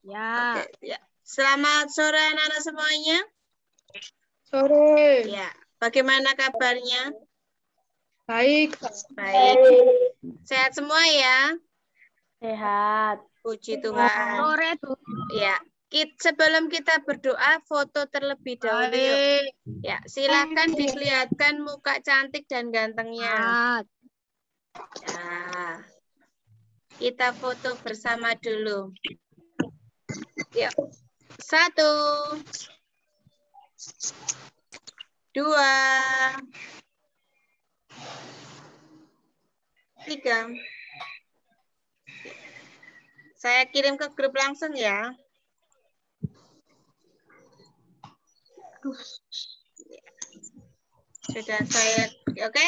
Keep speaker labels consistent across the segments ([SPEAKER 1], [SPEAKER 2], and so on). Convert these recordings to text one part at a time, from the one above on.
[SPEAKER 1] Ya.
[SPEAKER 2] Oke, ya. Selamat sore anak-anak semuanya.
[SPEAKER 3] Sore.
[SPEAKER 2] Ya, bagaimana kabarnya?
[SPEAKER 3] Baik.
[SPEAKER 2] Baik. Sehat semua ya?
[SPEAKER 1] Sehat.
[SPEAKER 2] Puji Tuhan.
[SPEAKER 1] Sore tuh.
[SPEAKER 2] Ya, sebelum kita berdoa, foto terlebih dahulu yuk. Ya, silakan dilihatkan muka cantik dan gantengnya. Ya. Kita foto bersama dulu. Yuk. 1, 2, 3. Saya kirim ke grup langsung ya. Sudah saya, oke?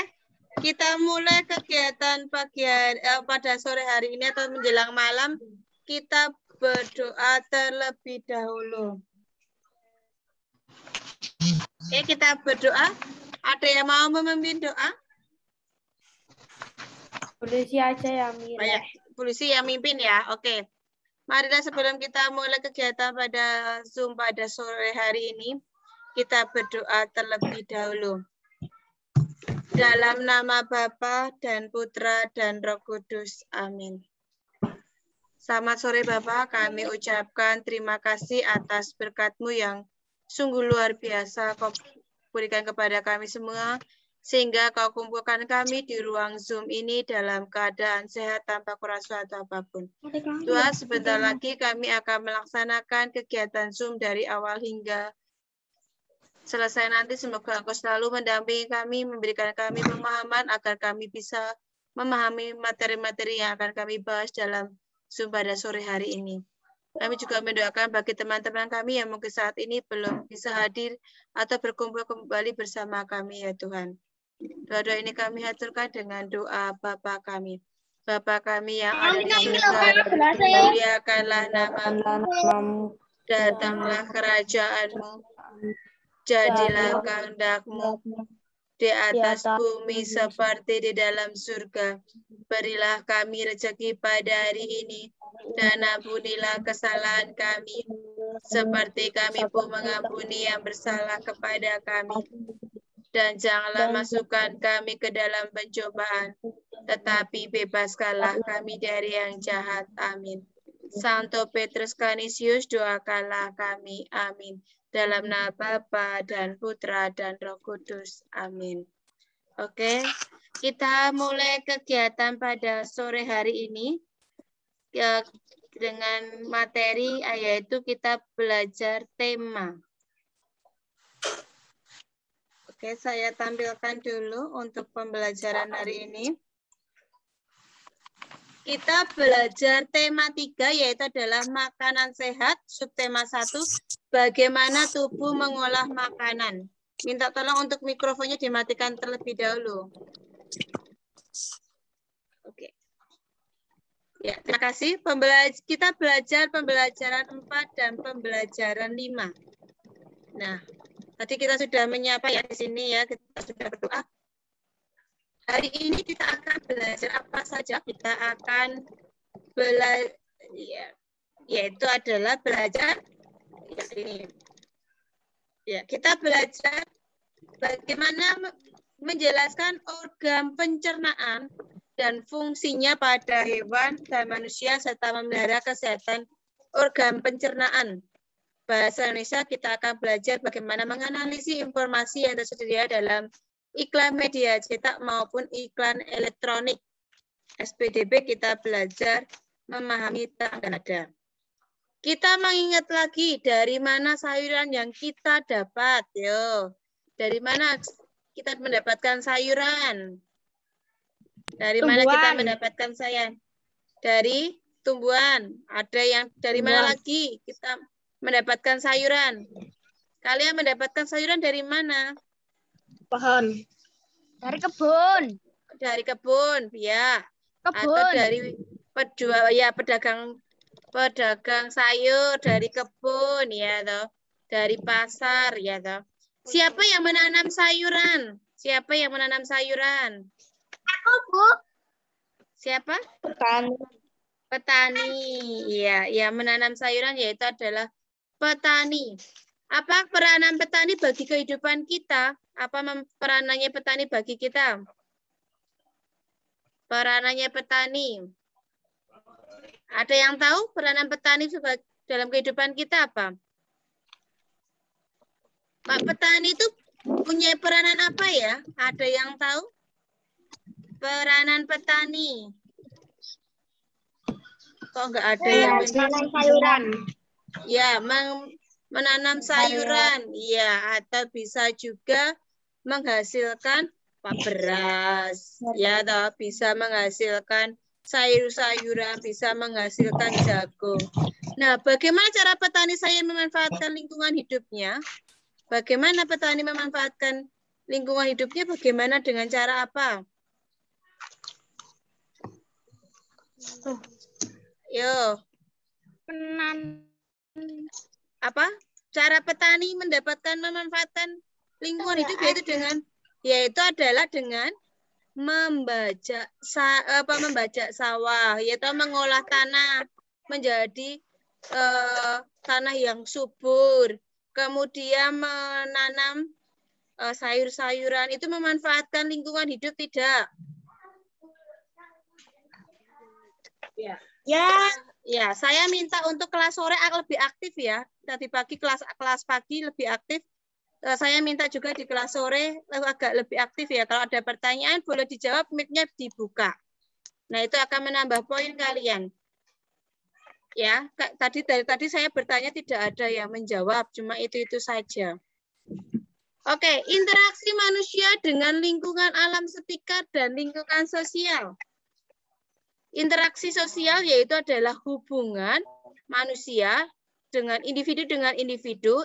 [SPEAKER 2] Kita mulai kegiatan pada sore hari ini atau menjelang malam. Kita berdoa terlebih dahulu. Oke, kita berdoa. Ada yang mau memimpin doa?
[SPEAKER 1] Polisi aja ya, Mira.
[SPEAKER 2] Banyak polisi yang mimpin ya. Oke. Marilah sebelum kita mulai kegiatan pada Zoom pada sore hari ini, kita berdoa terlebih dahulu. Dalam nama Bapa dan Putra dan Roh Kudus. Amin. Selamat sore Bapak, kami ucapkan terima kasih atas berkat-Mu yang sungguh luar biasa Kau berikan kepada kami semua, sehingga Kau kumpulkan kami di ruang Zoom ini dalam keadaan sehat tanpa kurang suatu apapun. Tuhan, sebentar lagi kami akan melaksanakan kegiatan Zoom dari awal hingga selesai nanti. Semoga Engkau selalu mendampingi kami, memberikan kami pemahaman agar kami bisa memahami materi-materi yang akan kami bahas dalam Zoom pada sore hari ini. Kami juga mendoakan bagi teman-teman kami yang mungkin saat ini belum bisa hadir atau berkumpul kembali bersama kami ya Tuhan. Doa-doa ini kami haturkan dengan doa Bapa kami. Bapa kami yang ada di surga, muliakanlah nama-Mu, datanglah kerajaan-Mu, jadilah kehendak-Mu di atas bumi seperti di dalam surga. Berilah kami rezeki pada hari ini, dan ampunilah kesalahan kami, seperti kami pun mengampuni yang bersalah kepada kami. Dan janganlah masukkan kami ke dalam pencobaan, tetapi bebaskanlah kami dari yang jahat. Amin. Santo Petrus Canisius, doakanlah kami. Amin. Dalam nama Bapa dan Putra dan Roh Kudus. Amin. Oke, kita mulai kegiatan pada sore hari ini dengan materi yaitu kita belajar tema. Oke, saya tampilkan dulu untuk pembelajaran hari ini. Kita belajar tema 3 yaitu adalah makanan sehat, subtema 1, bagaimana tubuh mengolah makanan. Minta tolong untuk mikrofonnya dimatikan terlebih dahulu. Oke. Ya, terima kasih. Kita belajar pembelajaran 4 dan pembelajaran 5. Nah, tadi kita sudah menyapa ya di sini ya, kita sudah berdoa. Hari ini kita akan belajar apa saja? Kita akan belajar, yaitu adalah belajar ini. Ya, kita belajar bagaimana menjelaskan organ pencernaan dan fungsinya pada hewan dan manusia serta memelihara kesehatan organ pencernaan. Bahasa Indonesia kita akan belajar bagaimana menganalisis informasi yang tersedia dalam iklan media cetak maupun iklan elektronik. SPDB kita belajar memahami tanda nada. Kita mengingat lagi dari mana sayuran yang kita dapat. Yo, dari mana kita mendapatkan sayuran? Dari mana kita mendapatkan sayuran? Dari tumbuhan. Ada yang dari mana lagi kita mendapatkan sayuran? Kalian mendapatkan sayuran dari mana?
[SPEAKER 3] Pohon.
[SPEAKER 1] Dari kebun.
[SPEAKER 2] Dari kebun, ya.
[SPEAKER 1] Kebun.
[SPEAKER 2] Atau dari pedagang sayur dari kebun, ya toh. Dari pasar, ya toh. Siapa yang menanam sayuran? Siapa yang menanam sayuran?
[SPEAKER 1] Aku, Bu.
[SPEAKER 2] Siapa?
[SPEAKER 3] Petani.
[SPEAKER 2] Petani. Ya, ya menanam sayuran yaitu adalah petani. Apa peranan petani bagi kehidupan kita? Apa peranannya petani bagi kita? Peranannya petani. Ada yang tahu peranan petani dalam kehidupan kita apa? Pak petani itu punya peranan apa ya? Ada yang tahu? Peranan petani. Kok nggak ada yang
[SPEAKER 1] menanam sayuran.
[SPEAKER 2] Ya, menanam sayuran. Ya, atau bisa juga menghasilkan beras. Ya, toh, bisa menghasilkan sayur-sayuran, bisa menghasilkan jagung. Nah, bagaimana cara petani sayur memanfaatkan lingkungan hidupnya? Bagaimana petani memanfaatkan lingkungan hidupnya? Bagaimana dengan cara apa? Yo. Apa? Cara petani mendapatkan memanfaatkan lingkungan hidup yaitu adalah dengan membajak sawah, yaitu mengolah tanah menjadi tanah yang subur. Kemudian menanam sayur-sayuran, itu memanfaatkan lingkungan hidup tidak? Ya. Ya, saya minta untuk kelas sore lebih aktif ya. Tadi pagi kelas pagi lebih aktif. Saya minta juga di kelas sore agak lebih aktif ya. Kalau ada pertanyaan boleh dijawab, mic-nya dibuka. Nah, itu akan menambah poin kalian. Ya, dari tadi saya bertanya tidak ada yang menjawab, cuma itu saja. Oke, interaksi manusia dengan lingkungan alam sekitar dan lingkungan sosial. Interaksi sosial yaitu adalah hubungan manusia dengan individu,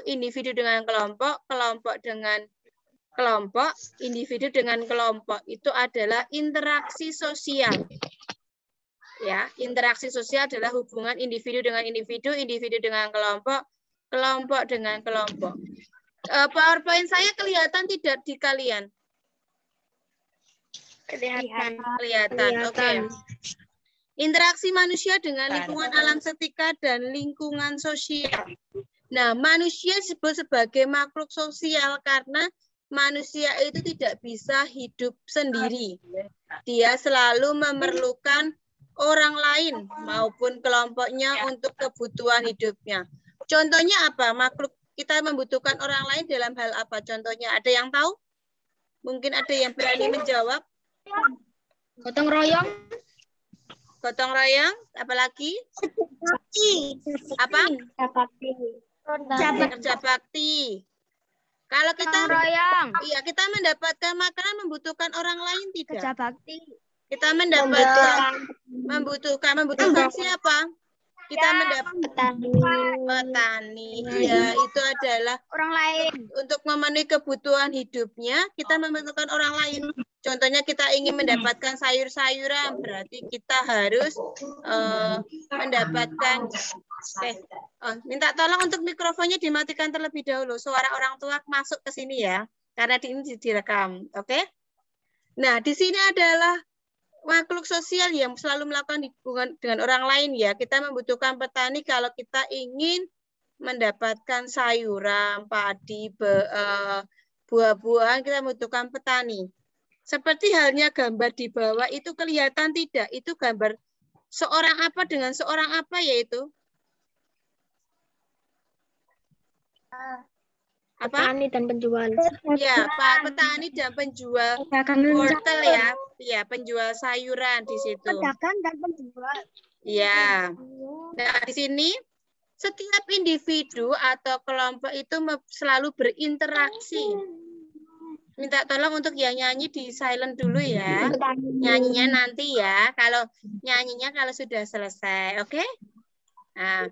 [SPEAKER 2] individu dengan kelompok, kelompok dengan kelompok, individu dengan kelompok. Itu adalah interaksi sosial. Ya, interaksi sosial adalah hubungan individu dengan individu, individu dengan kelompok, kelompok dengan kelompok. PowerPoint saya kelihatan tidak di kalian?
[SPEAKER 1] Kelihatan.
[SPEAKER 2] Oke. Interaksi manusia dengan lingkungan alam sekitar dan lingkungan sosial. Nah, manusia disebut sebagai makhluk sosial karena manusia itu tidak bisa hidup sendiri. Dia selalu memerlukan orang lain maupun kelompoknya untuk kebutuhan hidupnya. Contohnya apa? Makhluk kita membutuhkan orang lain dalam hal apa? Contohnya ada yang tahu? Mungkin ada yang berani menjawab?
[SPEAKER 1] Gotong royong.
[SPEAKER 2] Gotong royong, apalagi? Apa? Kerja bakti. Kalau kita
[SPEAKER 1] royong.
[SPEAKER 2] Iya, kita mendapatkan makanan membutuhkan orang lain tidak?
[SPEAKER 1] Kerja bakti.
[SPEAKER 2] Kita membutuhkan siapa? Kita mendapatkan petani. Ya, itu adalah
[SPEAKER 1] orang lain.
[SPEAKER 2] Untuk memenuhi kebutuhan hidupnya, kita membutuhkan orang lain. Contohnya kita ingin mendapatkan sayur-sayuran, berarti kita harus mendapatkan. Minta tolong untuk mikrofonnya dimatikan terlebih dahulu. Suara orang tua masuk ke sini ya, karena ini direkam. Oke? Nah, di sini adalah makhluk sosial yang selalu melakukan hubungan dengan orang lain ya. Kita membutuhkan petani kalau kita ingin mendapatkan sayuran, padi, buah-buahan, kita membutuhkan petani. Seperti halnya gambar di bawah itu kelihatan tidak? Itu gambar seorang apa dengan seorang apa yaitu? Apa?
[SPEAKER 1] Petani dan penjual.
[SPEAKER 2] Ya, Pak, petani dan penjual wortel ya. Ya, penjual sayuran di situ.
[SPEAKER 1] Pedagang dan penjual.
[SPEAKER 2] Ya. Nah, di sini setiap individu atau kelompok itu selalu berinteraksi. Minta tolong untuk yang nyanyi di silent dulu ya. Nyanyinya nanti ya. Kalau nyanyinya kalau sudah selesai, oke? Nah,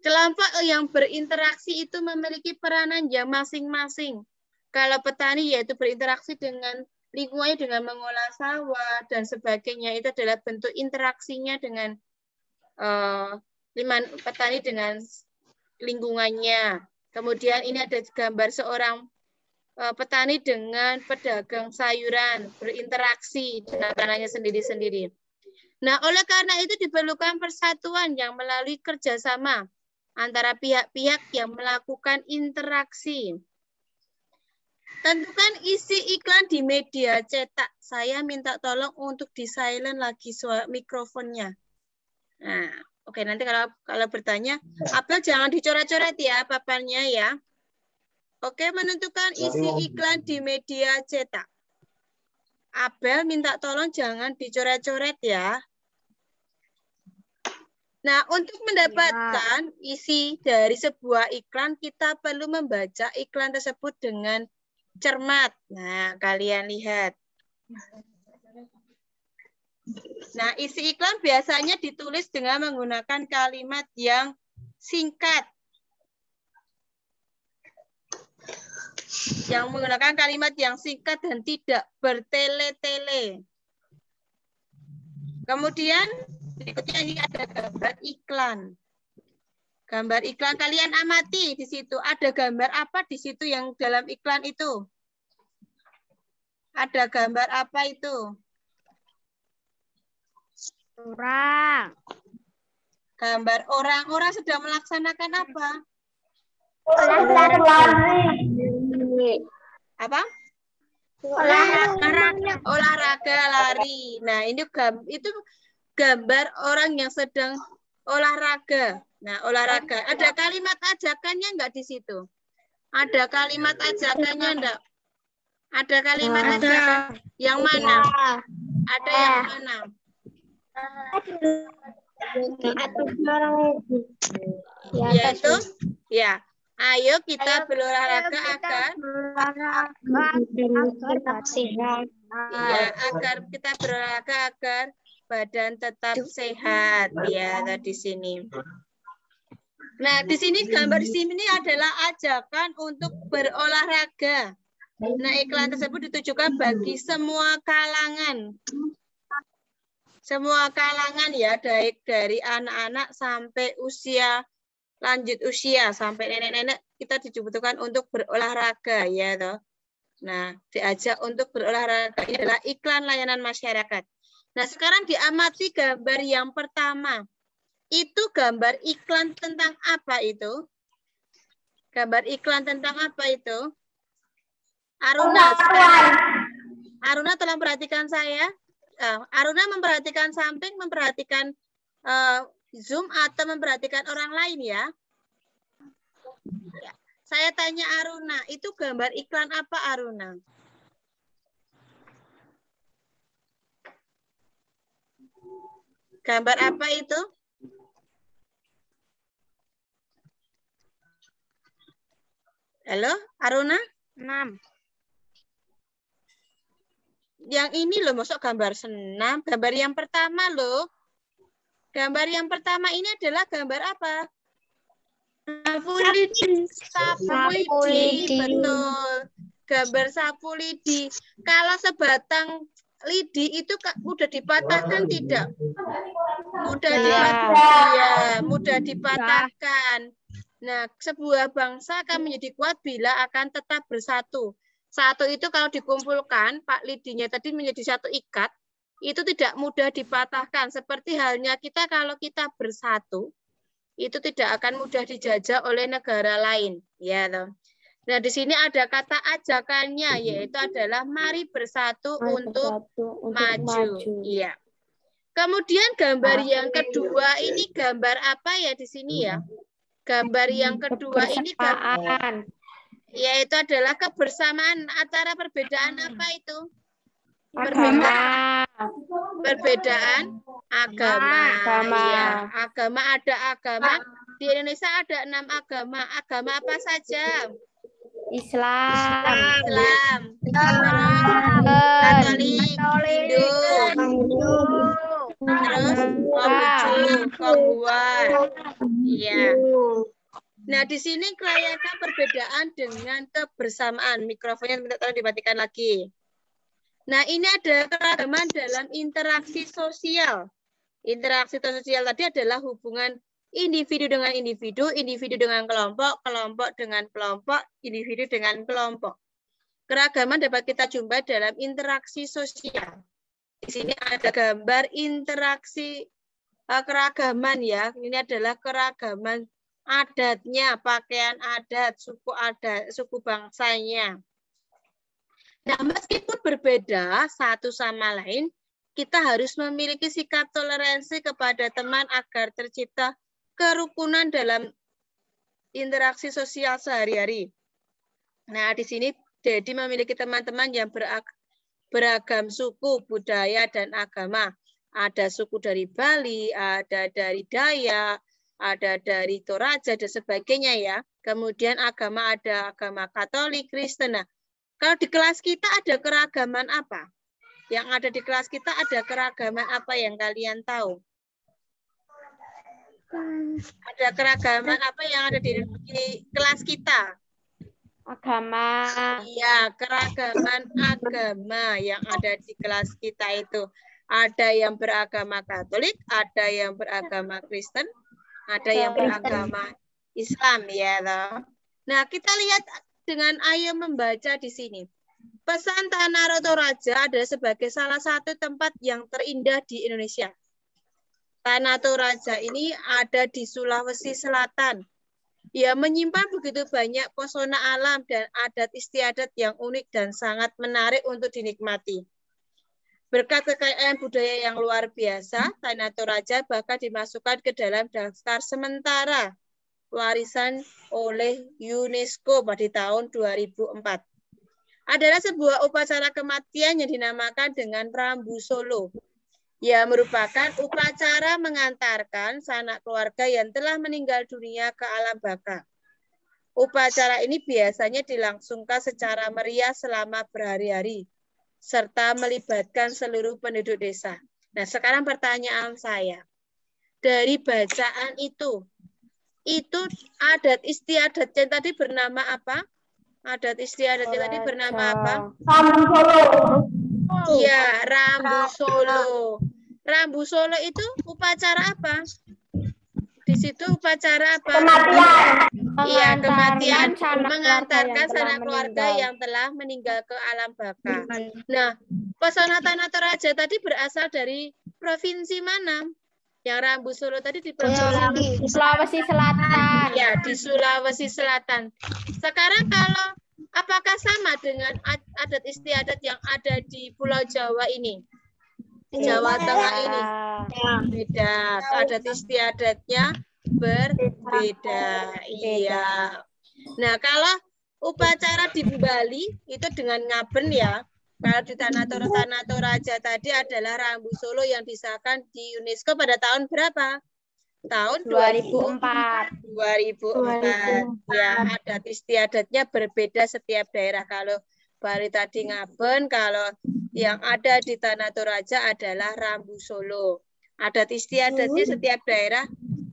[SPEAKER 2] kelompok yang berinteraksi itu memiliki peranan yang masing-masing. Kalau petani yaitu berinteraksi dengan lingkungannya dengan mengolah sawah dan sebagainya, itu adalah bentuk interaksinya dengan petani dengan lingkungannya. Kemudian ini ada gambar seorang petani dengan pedagang sayuran berinteraksi dengan tanahnya sendiri-sendiri. Nah, oleh karena itu diperlukan persatuan yang melalui kerjasama antara pihak-pihak yang melakukan interaksi. Tentukan isi iklan di media cetak. Saya minta tolong untuk di silent lagi mikrofonnya. Nah, oke, nanti kalau bertanya, Abel jangan dicoret-coret ya papannya ya. Oke, menentukan isi iklan di media cetak. Abel minta tolong jangan dicoret-coret ya. Nah, untuk mendapatkan isi dari sebuah iklan, kita perlu membaca iklan tersebut dengan cermat. Nah, kalian lihat. Nah, isi iklan biasanya ditulis dengan menggunakan kalimat yang singkat. Yang menggunakan kalimat yang singkat dan tidak bertele-tele. Kemudian, berikutnya ini ada gambar iklan. Gambar iklan kalian amati di situ. Ada gambar apa di situ yang dalam iklan itu? Ada gambar apa itu?
[SPEAKER 1] Orang.
[SPEAKER 2] Gambar orang. Orang sedang melaksanakan apa? Apa? Olahraga lari. Nah, ini itu gambar orang yang sedang olahraga. Nah, olahraga. Ada kalimat ajakannya enggak di situ? Ada kalimat ajakannya enggak? Ada kalimat ajakan. Yang mana? Ada yang mana? Yaitu, ya. Ayo kita berolahraga agar agar kita berolahraga agar badan tetap sehat ya di sini. Nah, di sini gambar di sini adalah ajakan untuk berolahraga. Nah, iklan tersebut ditujukan bagi semua kalangan. Semua kalangan ya, dari anak-anak sampai lanjut usia sampai nenek-nenek kita dibutuhkan untuk berolahraga ya toh. Nah, diajak untuk berolahraga ini adalah iklan layanan masyarakat. Nah, sekarang diamati gambar yang pertama. Itu gambar iklan tentang apa itu? Gambar iklan tentang apa itu? Aruna tolong perhatikan saya. Aruna memperhatikan samping, memperhatikan Zoom atau memperhatikan orang lain ya. Saya tanya Aruna, itu gambar iklan apa Aruna? Gambar apa itu? Halo, Aruna?
[SPEAKER 1] 6.
[SPEAKER 2] Yang ini loh, masuk gambar senam. Gambar yang pertama loh. Gambar yang pertama ini adalah gambar apa? Sapu lidi. Betul. Gambar sapu lidi. Kalau sebatang lidi itu mudah dipatahkan tidak? Mudah dipatahkan. Nah, sebuah bangsa akan menjadi kuat bila akan tetap bersatu. Satu itu kalau dikumpulkan, Pak lidinya tadi menjadi satu ikat, itu tidak mudah dipatahkan. Seperti halnya kita kalau kita bersatu, itu tidak akan mudah dijajah oleh negara lain. Ya, toh. Nah, di sini ada kata ajakannya, yaitu adalah mari bersatu untuk maju. Iya. Kemudian gambar yang kedua ini gambar apa ya di sini ya? Gambar yang kedua ini gambar, yaitu adalah kebersamaan antara perbedaan apa itu? Perbedaan agama. Ya, agama ada agama. Di Indonesia ada 6 agama. Agama apa saja?
[SPEAKER 1] Islam.
[SPEAKER 2] Katolik, Hindu. Terus Konghuan. Iya. Nah, di sini kelayakan perbedaan dengan kebersamaan. Mikrofonnya tolong dimatikan lagi. Nah, ini ada keragaman dalam interaksi sosial. Interaksi sosial tadi adalah hubungan individu dengan individu, individu dengan kelompok, kelompok dengan kelompok, individu dengan kelompok. Keragaman dapat kita jumpai dalam interaksi sosial. Di sini ada gambar interaksi keragaman ya. Ini adalah keragaman adatnya, pakaian adat, suku bangsanya. Nah, meskipun berbeda satu sama lain, kita harus memiliki sikap toleransi kepada teman agar tercipta kerukunan dalam interaksi sosial sehari-hari. Nah, di sini Dedi memiliki teman-teman yang beragam suku, budaya, dan agama. Ada suku dari Bali, ada dari Dayak, ada dari Toraja, dan sebagainya ya. Kemudian agama ada agama Katolik, Kristen. Nah, kalau di kelas kita ada keragaman apa? Yang ada di kelas kita ada keragaman apa yang kalian tahu? Ada keragaman apa yang ada di kelas kita?
[SPEAKER 1] Agama.
[SPEAKER 2] Iya, keragaman agama yang ada di kelas kita itu. Ada yang beragama Katolik, ada yang beragama Kristen, ada yang beragama Islam ya toh. Nah, kita lihat dengan ayo membaca di sini. Pesan Tanah Toraja adalah sebagai salah satu tempat yang terindah di Indonesia. Tanah Toraja ini ada di Sulawesi Selatan. Ya, menyimpan begitu banyak pesona alam dan adat istiadat yang unik dan sangat menarik untuk dinikmati. Berkat kekayaan budaya yang luar biasa, Tanah Toraja bahkan dimasukkan ke dalam daftar sementara warisan oleh UNESCO pada tahun 2004. Adalah sebuah upacara kematian yang dinamakan dengan Rambu Solo. Ya, merupakan upacara mengantarkan sanak keluarga yang telah meninggal dunia ke alam baka. Upacara ini biasanya dilangsungkan secara meriah selama berhari-hari, serta melibatkan seluruh penduduk desa. Nah, sekarang pertanyaan saya. Dari bacaan itu adat istiadatnya tadi bernama apa? Adat istiadatnya tadi bernama apa?
[SPEAKER 3] Rambu Solo.
[SPEAKER 2] Iya, Rambu Solo. Rambu Solo itu upacara apa? Di situ upacara apa?
[SPEAKER 3] Kematian.
[SPEAKER 2] Iya, kematian. Mengantarkan sanak keluarga yang telah meninggal ke alam baka. Nah, pesona Tanah Toraja tadi berasal dari provinsi mana? Yang Rambu Solo tadi di provinsi
[SPEAKER 1] Sulawesi Selatan.
[SPEAKER 2] Ya, di Sulawesi Selatan. Sekarang kalau apakah sama dengan adat istiadat yang ada di Pulau Jawa ini? Jawa Tengah ini? Beda. Adat istiadatnya berbeda. Iya. Nah, kalau upacara di Bali itu dengan ngaben ya. Kalau di Tanah Toraja tadi adalah Rambu Solo yang disahkan di UNESCO pada tahun berapa? Tahun
[SPEAKER 1] 2004.
[SPEAKER 2] 2004. Ya, adat istiadatnya berbeda setiap daerah. Kalau Bali tadi ngaben, kalau yang ada di Tanah Toraja adalah Rambu Solo. Adat istiadatnya setiap daerah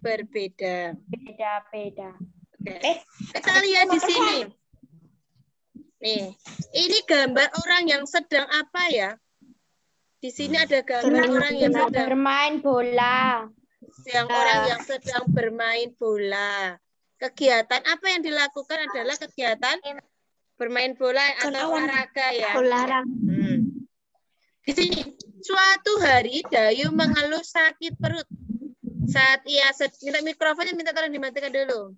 [SPEAKER 2] berbeda.
[SPEAKER 1] Beda-beda.
[SPEAKER 2] Oke. Kita lihat di sini. Nih, ini gambar orang yang sedang apa ya? Di sini ada gambar orang yang sedang
[SPEAKER 1] bermain bola.
[SPEAKER 2] Orang yang sedang bermain bola. Kegiatan apa yang dilakukan adalah kegiatan bermain bola atau olahraga ya. Di sini, suatu hari Dayu mengeluh sakit perut. Saat ia minta mikrofonnya tolong dimatikan dulu.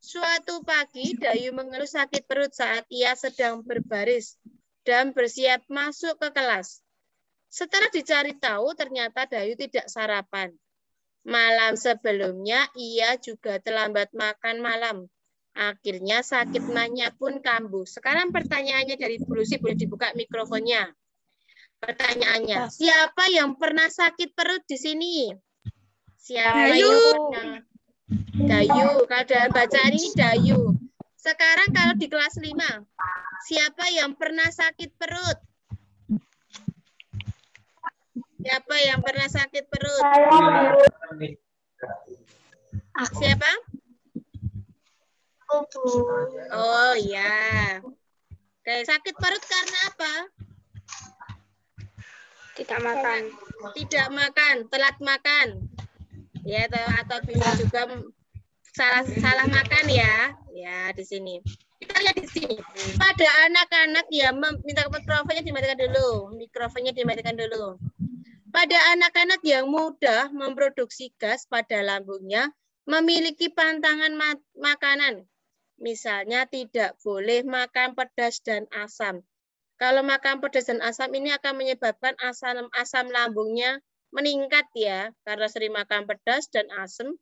[SPEAKER 2] Suatu pagi, Dayu mengeluh sakit perut saat ia sedang berbaris dan bersiap masuk ke kelas. Setelah dicari tahu, ternyata Dayu tidak sarapan. Malam sebelumnya, ia juga terlambat makan malam. Akhirnya sakit mahnya pun kambuh. Sekarang pertanyaannya dari Bu Lucy, boleh dibuka mikrofonnya. Pertanyaannya, siapa yang pernah sakit perut di sini? Siapa yang pernah? Dayu, kalau dalam bacaan ini Dayu. Sekarang kalau di kelas 5, siapa yang pernah sakit perut? Siapa yang pernah sakit perut? Siapa? Oh ya. Oke, sakit perut karena apa?
[SPEAKER 1] Tidak makan.
[SPEAKER 2] Tidak makan, telat makan. Ya, atau bisa juga salah makan ya. Ya, di sini. Kita lihat di sini. Pada anak-anak ya, minta mikrofonnya dimatikan dulu. Mikrofonnya dimatikan dulu. Pada anak-anak yang mudah memproduksi gas pada lambungnya, memiliki pantangan makanan. Misalnya tidak boleh makan pedas dan asam. Kalau makan pedas dan asam ini akan menyebabkan asam lambungnya meningkat ya, karena sering makan pedas dan asam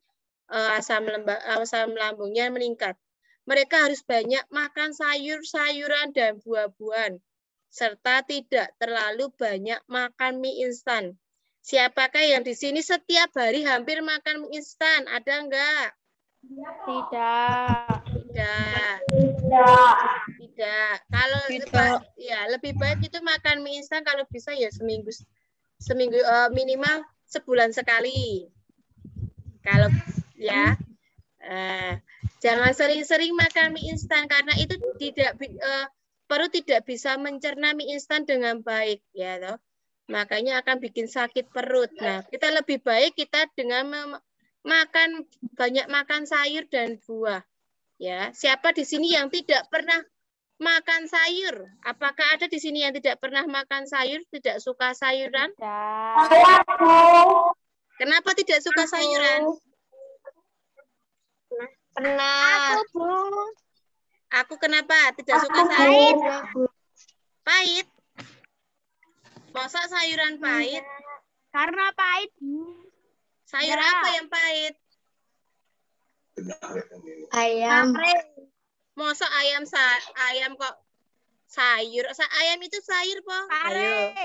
[SPEAKER 2] lambungnya meningkat. Mereka harus banyak makan sayur-sayuran dan buah-buahan, serta tidak terlalu banyak makan mie instan. Siapakah yang di sini setiap hari hampir makan mie instan? Ada enggak?
[SPEAKER 1] Tidak.
[SPEAKER 2] Tidak. Tidak. Kalau ya lebih baik itu makan mie instan kalau bisa ya seminggu minimal sebulan sekali. Kalau ya jangan sering-sering makan mie instan karena itu perut tidak bisa mencerna mie instan dengan baik ya toh. Makanya akan bikin sakit perut. Nah, kita lebih baik kita dengan banyak makan sayur dan buah. Ya, siapa di sini yang tidak pernah makan sayur? Apakah ada di sini yang tidak pernah makan sayur, tidak suka sayuran?
[SPEAKER 1] Tidak.
[SPEAKER 2] Kenapa tidak suka sayuran?
[SPEAKER 1] Pernah.
[SPEAKER 4] Aku, Bu.
[SPEAKER 2] Aku kenapa tidak suka sayur? Pahit. Masa sayuran pahit?
[SPEAKER 4] Karena pahit.
[SPEAKER 2] Sayur apa yang pahit?
[SPEAKER 1] Ayam.
[SPEAKER 2] Masa ayam kok sayur? Ayam itu sayur, Po. Ayo.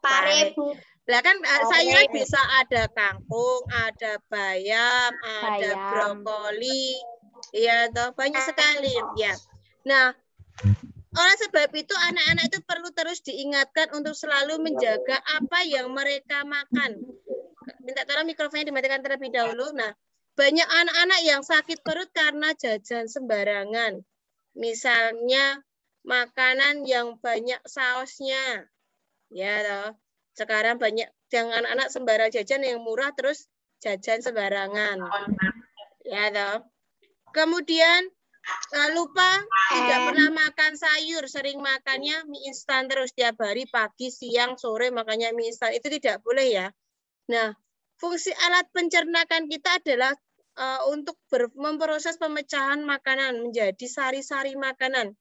[SPEAKER 1] Pare, Bu.
[SPEAKER 2] Lah kan sayuran bisa ada kangkung, ada bayam, ada brokoli. Iya, toh banyak sekali, ya. Nah, oleh sebab itu anak-anak itu perlu terus diingatkan untuk selalu menjaga apa yang mereka makan. Minta tolong mikrofonnya dimatikan terlebih dahulu. Nah, banyak anak-anak yang sakit perut karena jajan sembarangan. Misalnya makanan yang banyak sausnya. Ya toh. Sekarang banyak anak-anak sembarang jajan yang murah terus jajan sembarangan. Ya toh. Kemudian lupa tidak pernah makan sayur, sering makannya mie instan terus tiap hari, pagi, siang, sore makannya mie instan. Itu tidak boleh ya. Nah, fungsi alat pencernaan kita adalah untuk memproses pemecahan makanan menjadi sari-sari makanan.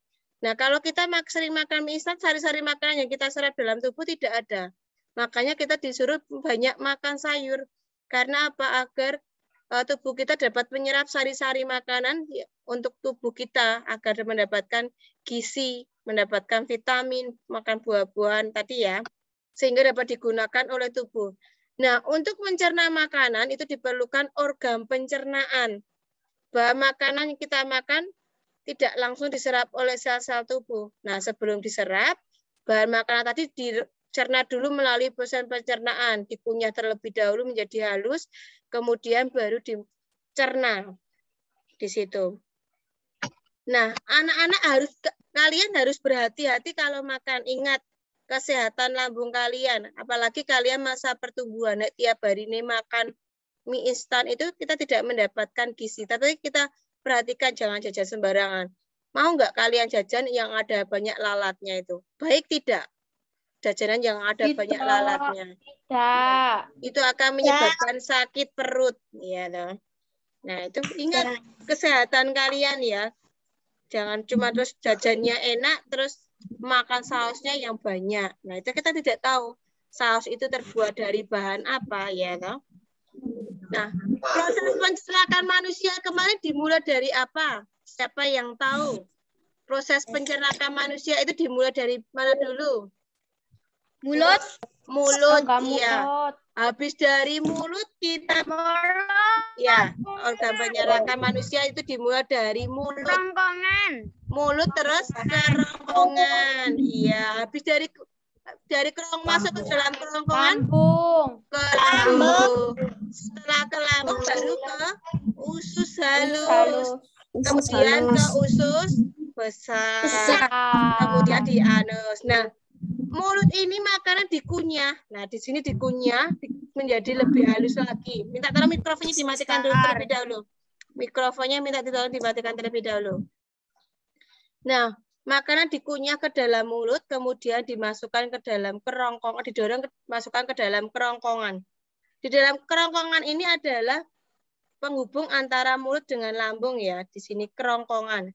[SPEAKER 2] Nah, kalau kita sering makan mie instan, sari-sari makanan yang kita serap dalam tubuh tidak ada. Makanya kita disuruh banyak makan sayur. Karena apa? Agar tubuh kita dapat menyerap sari-sari makanan untuk tubuh kita agar mendapatkan gizi, mendapatkan vitamin, makan buah-buahan tadi ya, sehingga dapat digunakan oleh tubuh. Nah, untuk mencerna makanan itu diperlukan organ pencernaan. Bahan makanan yang kita makan tidak langsung diserap oleh sel-sel tubuh. Nah, sebelum diserap, bahan makanan tadi dicerna dulu melalui proses pencernaan, dikunyah terlebih dahulu menjadi halus, kemudian baru dicerna di situ. Nah, anak-anak kalian harus berhati-hati kalau makan. Ingat kesehatan lambung kalian, apalagi kalian masa pertumbuhan. Tiap hari ini makan mie instan itu kita tidak mendapatkan gizi. Tapi kita perhatikan jangan jajan sembarangan. Mau nggak kalian jajan yang ada banyak lalatnya itu? Baik tidak? Jajanan yang ada banyak lalatnya.
[SPEAKER 1] Tidak.
[SPEAKER 2] Itu akan menyebabkan sakit perut, ya toh. Nah, itu ingat kesehatan kalian ya. Jangan cuma terus jajannya enak terus makan sausnya yang banyak. Nah, itu kita tidak tahu saus itu terbuat dari bahan apa ya toh. Nah, proses pencernaan manusia kemarin dimulai dari apa? Siapa yang tahu? Proses pencernaan manusia itu dimulai dari mana dulu?
[SPEAKER 4] Mulut.
[SPEAKER 2] Mulut, iya.
[SPEAKER 1] Mulut.
[SPEAKER 2] Habis dari mulut kita ya, organ pencernaan manusia itu dimulai dari mulut.
[SPEAKER 4] Kerongkongan.
[SPEAKER 2] Mulut terus kerongkongan. Iya, habis dari kerongkongan masuk ke dalam kerongkongan
[SPEAKER 1] Lambung.
[SPEAKER 2] ke lambung. Setelah ke lambung baru ke usus halus. Kemudian ke usus besar. Kemudian di anus. Nah, mulut ini makanan dikunyah. Nah, di sini dikunyah menjadi lebih halus lagi. Minta tolong mikrofonnya dimatikan dulu terlebih dahulu. Mikrofonnya minta tolong dimatikan terlebih dahulu. Nah, Makanan dikunyah ke dalam mulut, kemudian dimasukkan ke dalam kerongkongan, masukkan ke dalam kerongkongan. Di dalam kerongkongan ini adalah penghubung antara mulut dengan lambung ya. Di sini kerongkongan.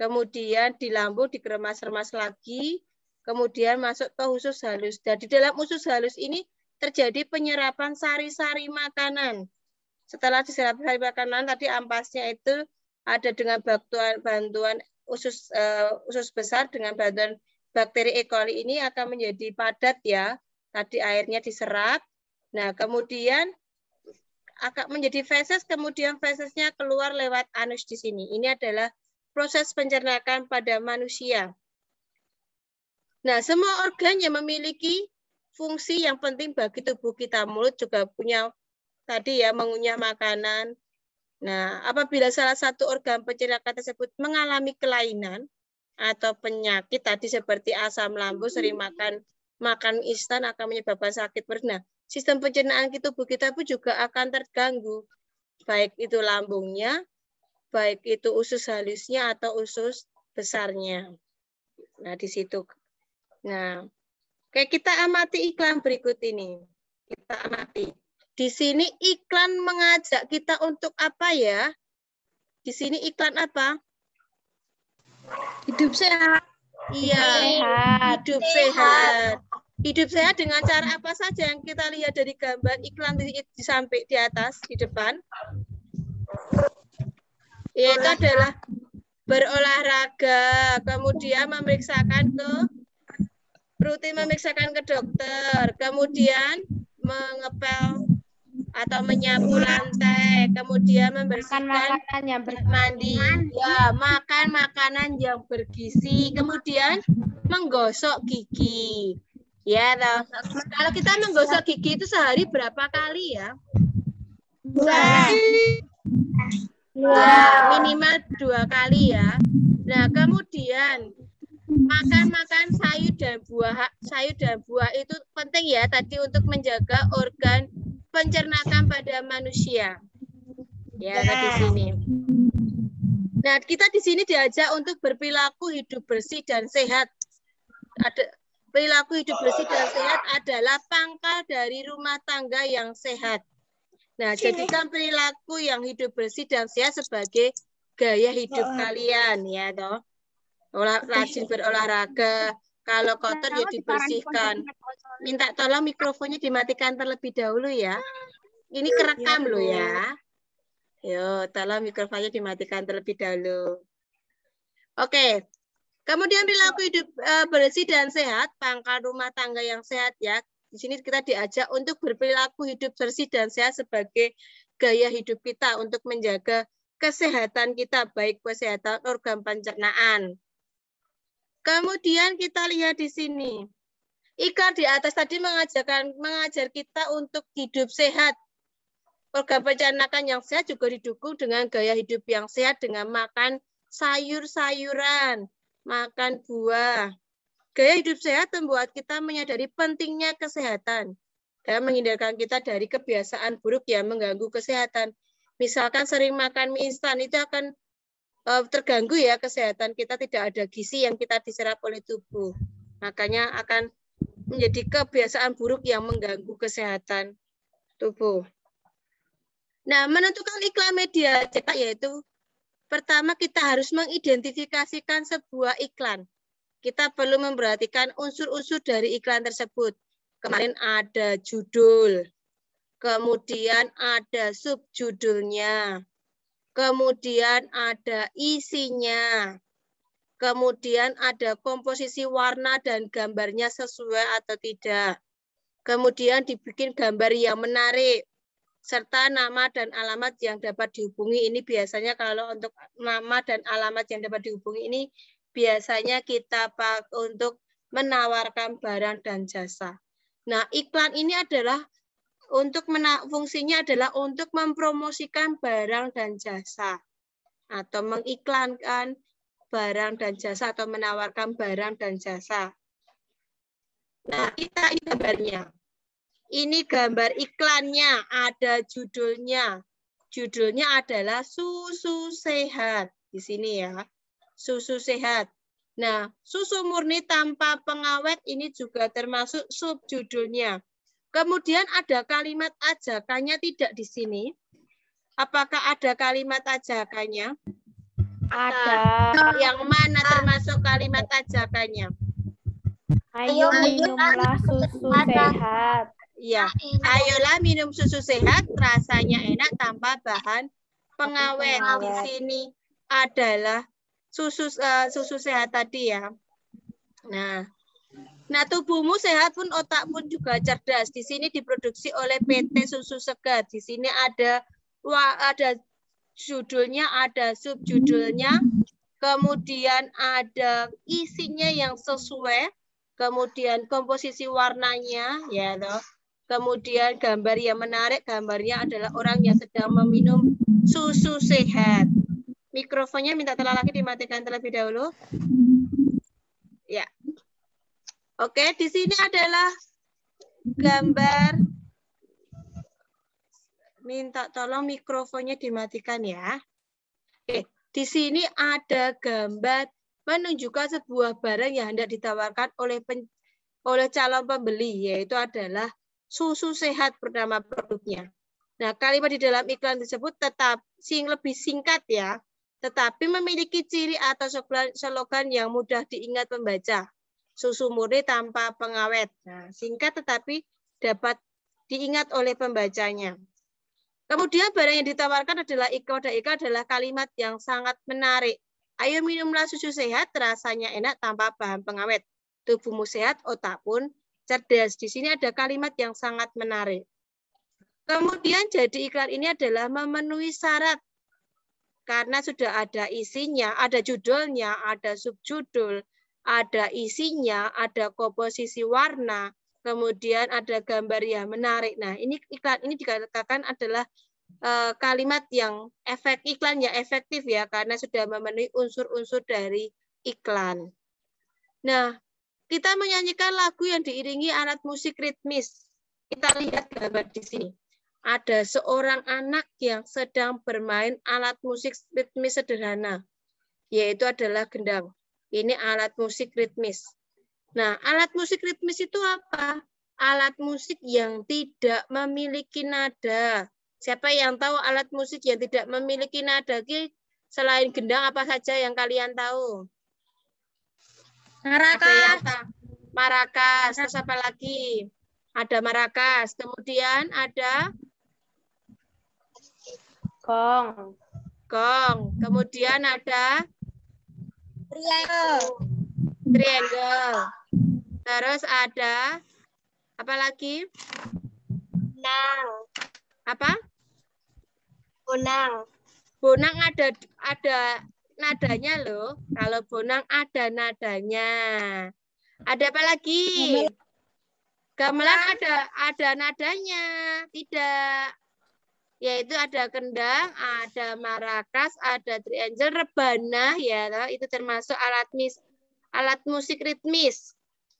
[SPEAKER 2] Kemudian di lambung dikeremas-remas lagi, kemudian masuk ke usus halus. Dan di dalam usus halus ini terjadi penyerapan sari-sari makanan. Setelah diserap sari makanan, tadi ampasnya itu ada dengan bantuan usus besar dengan bantuan bakteri E. coli ini akan menjadi padat ya. Tadi airnya diserap. Nah, kemudian akan menjadi feses, kemudian fesesnya keluar lewat anus di sini. Ini adalah proses pencernaan pada manusia. Nah, semua organ yang memiliki fungsi yang penting bagi tubuh kita. Mulut juga punya tadi ya, mengunyah makanan. Nah, apabila salah satu organ pencernaan tersebut mengalami kelainan atau penyakit tadi seperti asam lambung, sering makan instan akan menyebabkan sakit perut. Nah, sistem pencernaan tubuh kita pun juga akan terganggu, baik itu lambungnya, baik itu usus halusnya atau usus besarnya. Nah, di situ. Nah, oke, kita amati iklan berikut ini. Kita amati. Di sini iklan mengajak kita untuk apa ya? Di sini iklan apa?
[SPEAKER 3] Hidup sehat.
[SPEAKER 2] Iya, hidup sehat. Hidup sehat dengan cara apa saja yang kita lihat dari gambar iklan di samping di atas, di depan? Yaitu adalah berolahraga, kemudian rutin memeriksakan ke dokter, kemudian mengepel atau menyapu lantai, kemudian membersihkan
[SPEAKER 1] makanan yang
[SPEAKER 2] mandi, ya, makan makanan yang bergizi, kemudian menggosok gigi. Ya, toh. Kalau kita menggosok gigi itu sehari berapa kali ya? Ya, minimal 2 kali ya. Nah, kemudian makan sayur dan buah itu penting ya tadi untuk menjaga organ pencernaan pada manusia. Ya, di sini. Nah, kita di sini diajak untuk berperilaku hidup bersih dan sehat. Perilaku hidup bersih dan sehat adalah pangkal dari rumah tangga yang sehat. Nah, jadikan perilaku yang hidup bersih dan sehat sebagai gaya hidup kalian, ya toh. Rajin berolahraga, kalau kotor ya dibersihkan. Minta tolong mikrofonnya dimatikan terlebih dahulu ya. Ini kerekam loh ya. Yo, tolong mikrofonnya dimatikan terlebih dahulu. Oke. Kemudian perilaku hidup bersih dan sehat, pangkal rumah tangga yang sehat ya. Di sini kita diajak untuk berperilaku hidup bersih dan sehat sebagai gaya hidup kita untuk menjaga kesehatan kita, baik kesehatan organ pencernaan. Kemudian kita lihat di sini. Iklan di atas tadi mengajar kita untuk hidup sehat. Organ pencernaan yang sehat juga didukung dengan gaya hidup yang sehat dengan makan sayur-sayuran, makan buah. Gaya hidup sehat membuat kita menyadari pentingnya kesehatan dan menghindarkan kita dari kebiasaan buruk yang mengganggu kesehatan. Misalkan sering makan mie instan itu akan terganggu ya kesehatan kita, tidak ada gizi yang kita diserap oleh tubuh. Makanya akan menjadi kebiasaan buruk yang mengganggu kesehatan tubuh. Nah, menentukan iklan media cetak yaitu pertama kita harus mengidentifikasikan sebuah iklan. Kita perlu memperhatikan unsur-unsur dari iklan tersebut. Kemarin ada judul, kemudian ada subjudulnya, kemudian ada isinya, kemudian ada komposisi warna dan gambarnya sesuai atau tidak. Kemudian dibikin gambar yang menarik, serta nama dan alamat yang dapat dihubungi. Ini biasanya kalau untuk nama dan alamat yang dapat dihubungi ini biasanya kita pakai untuk menawarkan barang dan jasa. Nah, iklan ini adalah fungsinya adalah untuk mempromosikan barang dan jasa atau mengiklankan barang dan jasa atau menawarkan barang dan jasa. Nah, kita ini gambarnya. Ini gambar iklannya, ada judulnya. Judulnya adalah susu sehat. Di sini ya. Susu sehat. Nah, susu murni tanpa pengawet ini juga termasuk subjudulnya. Kemudian ada kalimat ajakannya tidak di sini. Apakah ada kalimat ajakannya?
[SPEAKER 1] Ada.
[SPEAKER 2] Yang mana termasuk kalimat ajakannya?
[SPEAKER 1] Ayo minumlah susu sehat.
[SPEAKER 2] Ya, ayolah minum susu sehat, rasanya enak tanpa bahan pengawet. Di sini adalah susu sehat tadi ya. Nah, tubuhmu sehat pun otak pun juga cerdas. Di sini diproduksi oleh PT Susu Segar. Di sini ada judulnya, ada subjudulnya, kemudian ada isinya yang sesuai, kemudian komposisi warnanya, ya toh. Kemudian gambar yang menarik, gambarnya adalah orang yang sedang meminum susu sehat. Mikrofonnya minta tolong lagi dimatikan terlebih dahulu. Ya. Oke, di sini adalah gambar. Minta tolong mikrofonnya dimatikan ya. Oke, di sini ada gambar menunjukkan sebuah barang yang hendak ditawarkan oleh calon pembeli, yaitu adalah susu sehat bernama produknya. Nah, kalimat di dalam iklan tersebut tetap lebih singkat ya, tetapi memiliki ciri atau slogan yang mudah diingat pembaca. Susu murni tanpa pengawet. Nah, singkat tetapi dapat diingat oleh pembacanya. Kemudian barang yang ditawarkan adalah iklan adalah kalimat yang sangat menarik. Ayo minumlah susu sehat, rasanya enak tanpa bahan pengawet. Tubuhmu sehat, otak pun cerdas. Di sini ada kalimat yang sangat menarik. Kemudian jadi iklan ini adalah memenuhi syarat. Karena sudah ada isinya, ada judulnya, ada subjudul, ada isinya, ada komposisi warna, kemudian ada gambar yang menarik. Nah, ini iklan ini dikatakan adalah kalimat yang iklan yang efektif ya, karena sudah memenuhi unsur-unsur dari iklan. Nah, kita menyanyikan lagu yang diiringi alat musik ritmis. Kita lihat gambar di sini. Ada seorang anak yang sedang bermain alat musik ritmis sederhana, yaitu adalah gendang. Ini alat musik ritmis. Nah, alat musik ritmis itu apa? Alat musik yang tidak memiliki nada. Siapa yang tahu alat musik yang tidak memiliki nada? Selain gendang, apa saja yang kalian tahu?
[SPEAKER 4] Marakas.
[SPEAKER 2] Marakas. Terus apa lagi? Ada marakas. Kemudian ada
[SPEAKER 1] Gong.
[SPEAKER 2] gong. Kemudian ada triangle. Terus ada apa lagi?
[SPEAKER 1] Bonang.
[SPEAKER 2] Apa?
[SPEAKER 1] Bonang.
[SPEAKER 2] Bonang ada nadanya loh. Kalau bonang ada nadanya. Ada apa lagi? Gamelan ada nadanya. Tidak. Yaitu ada kendang, ada marakas, ada triangle, rebana ya, itu termasuk alat musik ritmis.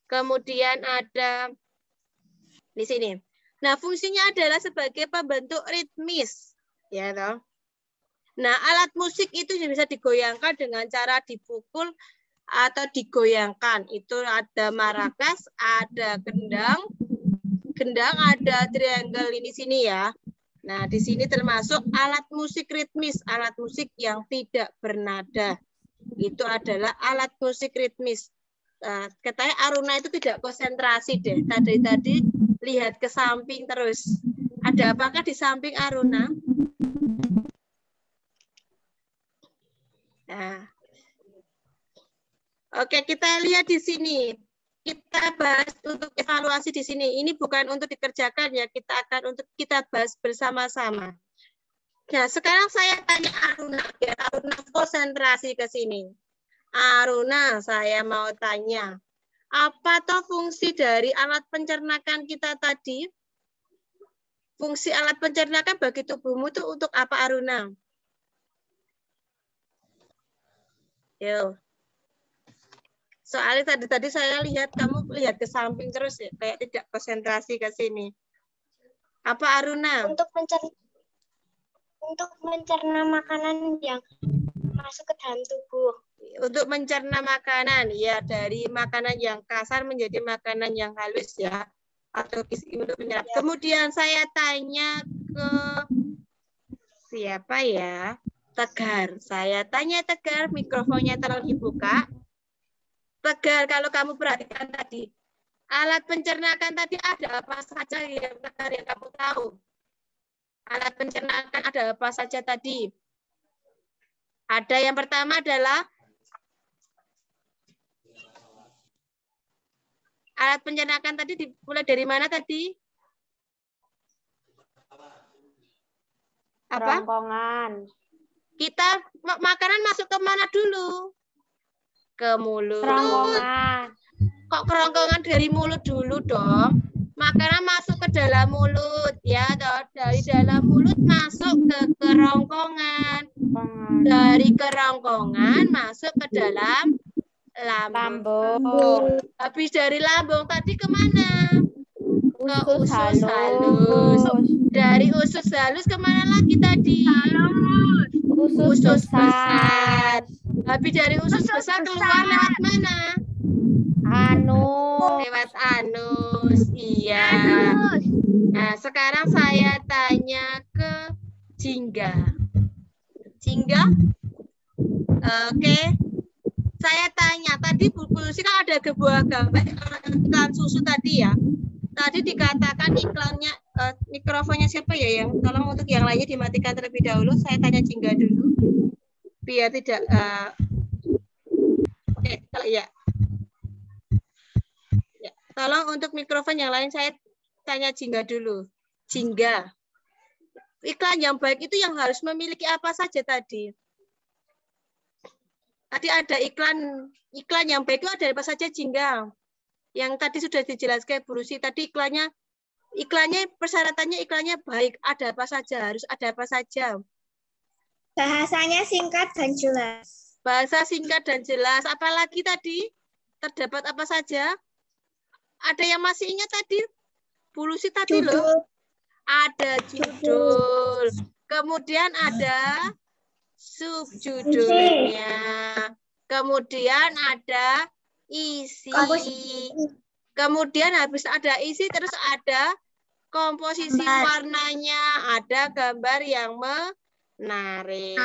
[SPEAKER 2] Kemudian ada di sini. Nah, fungsinya adalah sebagai pembentuk ritmis, ya toh. Nah, alat musik itu bisa digoyangkan dengan cara dipukul atau digoyangkan. Itu ada marakas, ada gendang ada triangle ini sini ya. Nah, di sini termasuk alat musik ritmis, alat musik yang tidak bernada. Itu adalah alat musik ritmis. Katanya Aruna itu tidak konsentrasi deh. Tadi lihat ke samping terus. Ada apakah di samping Aruna? Nah. Oke, kita lihat di sini. Kita bahas untuk evaluasi di sini. Ini bukan untuk dikerjakan ya, kita bahas bersama-sama. Nah, sekarang saya tanya Aruna, biar Aruna konsentrasi ke sini. Aruna, saya mau tanya, apa toh fungsi dari alat pencernakan kita tadi? Fungsi alat pencernakan bagi tubuhmu itu untuk apa, Aruna? Yo. Soalnya tadi saya lihat kamu lihat ke samping terus ya, kayak tidak konsentrasi ke sini. Apa Aruna?
[SPEAKER 1] Untuk mencerna makanan yang masuk ke dalam tubuh.
[SPEAKER 2] untuk mencerna makanan, ya dari makanan yang kasar menjadi makanan yang halus ya, atau untuk menyerap. Kemudian saya tanya ke siapa ya? Tegar. Saya tanya Tegar, mikrofonnya tolong dibuka. Tegar, kalau kamu perhatikan tadi, alat pencernaan tadi ada apa saja yang Tegar yang kamu tahu? Alat pencernaan ada apa saja tadi? Ada yang pertama adalah alat pencernaan tadi dimulai dari mana tadi? Apa?
[SPEAKER 1] Kerongkongan.
[SPEAKER 2] Kita makanan masuk ke mana dulu? Ke mulut.
[SPEAKER 1] Kerongkongan.
[SPEAKER 2] Kok kerongkongan dari mulut dulu dong? Makanan masuk ke dalam mulut ya, dari dalam mulut masuk ke kerongkongan. Dari kerongkongan masuk ke dalam lambung. Habis dari lambung tadi kemana? Ke usus halus. Dari usus halus kemana lagi tadi? Usus besar. Habis dari usus besar keluar lewat mana?
[SPEAKER 1] Anus.
[SPEAKER 2] Lewat anus. Iya. Nah, sekarang saya tanya ke Jingga. Jingga? Oke. Saya tanya, tadi Bu Lucy kan ada sebuah gambar iklan susu tadi ya. Tadi dikatakan iklannya, mikrofonnya siapa ya yang tolong untuk yang lainnya dimatikan terlebih dahulu. Saya tanya Jingga dulu. Biar tidak, oke, kalau ya. Ya. Tolong untuk mikrofon yang lain saya tanya Jingga dulu. Jingga, iklan yang baik itu yang harus memiliki apa saja tadi? Tadi ada iklan yang baik itu ada apa saja Jingga? Yang tadi sudah dijelaskan Bu Lucy, tadi iklannya persyaratannya iklannya baik, ada apa saja? Harus ada apa saja?
[SPEAKER 5] Bahasanya singkat dan jelas.
[SPEAKER 2] Bahasa singkat dan jelas. Apalagi tadi? Terdapat apa saja? Ada yang masih ingat tadi? Bu Lucy tadi
[SPEAKER 5] Judul.
[SPEAKER 2] loh. Ada judul. Kemudian ada subjudulnya. Kemudian ada isi. Kemudian habis ada isi terus ada komposisi warnanya, ada gambar yang menarik.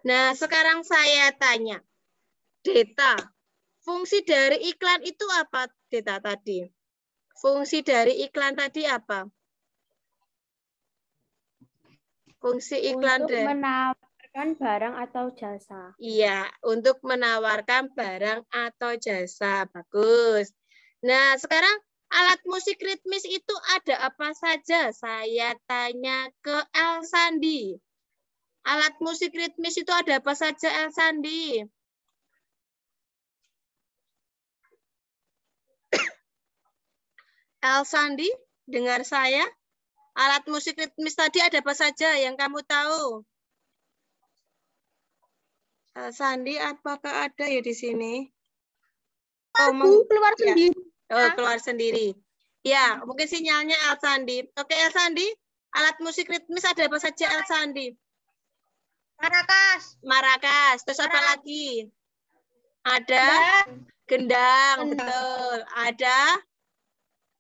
[SPEAKER 2] Nah, sekarang saya tanya, Deta, fungsi dari iklan itu apa, Deta tadi? Fungsi dari iklan tadi apa? Fungsi iklan
[SPEAKER 1] untuk menawarkan barang atau jasa.
[SPEAKER 2] Iya, untuk menawarkan barang atau jasa. Bagus. Nah, sekarang alat musik ritmis itu ada apa saja? Saya tanya ke El Sandi. Alat musik ritmis itu ada apa saja, El Sandi? El Sandi, dengar saya? Alat musik ritmis tadi ada apa saja yang kamu tahu? El Sandi, apakah ada ya di sini? Oh,
[SPEAKER 5] Keluar
[SPEAKER 2] ya.
[SPEAKER 5] sendiri.
[SPEAKER 2] Oh, keluar sendiri. Ya, mungkin sinyalnya El Sandi. Oke, El Sandi, alat musik ritmis ada apa saja, El Sandi?
[SPEAKER 5] Marakas.
[SPEAKER 2] Marakas. Terus apa lagi? Ada gendang, betul. Ada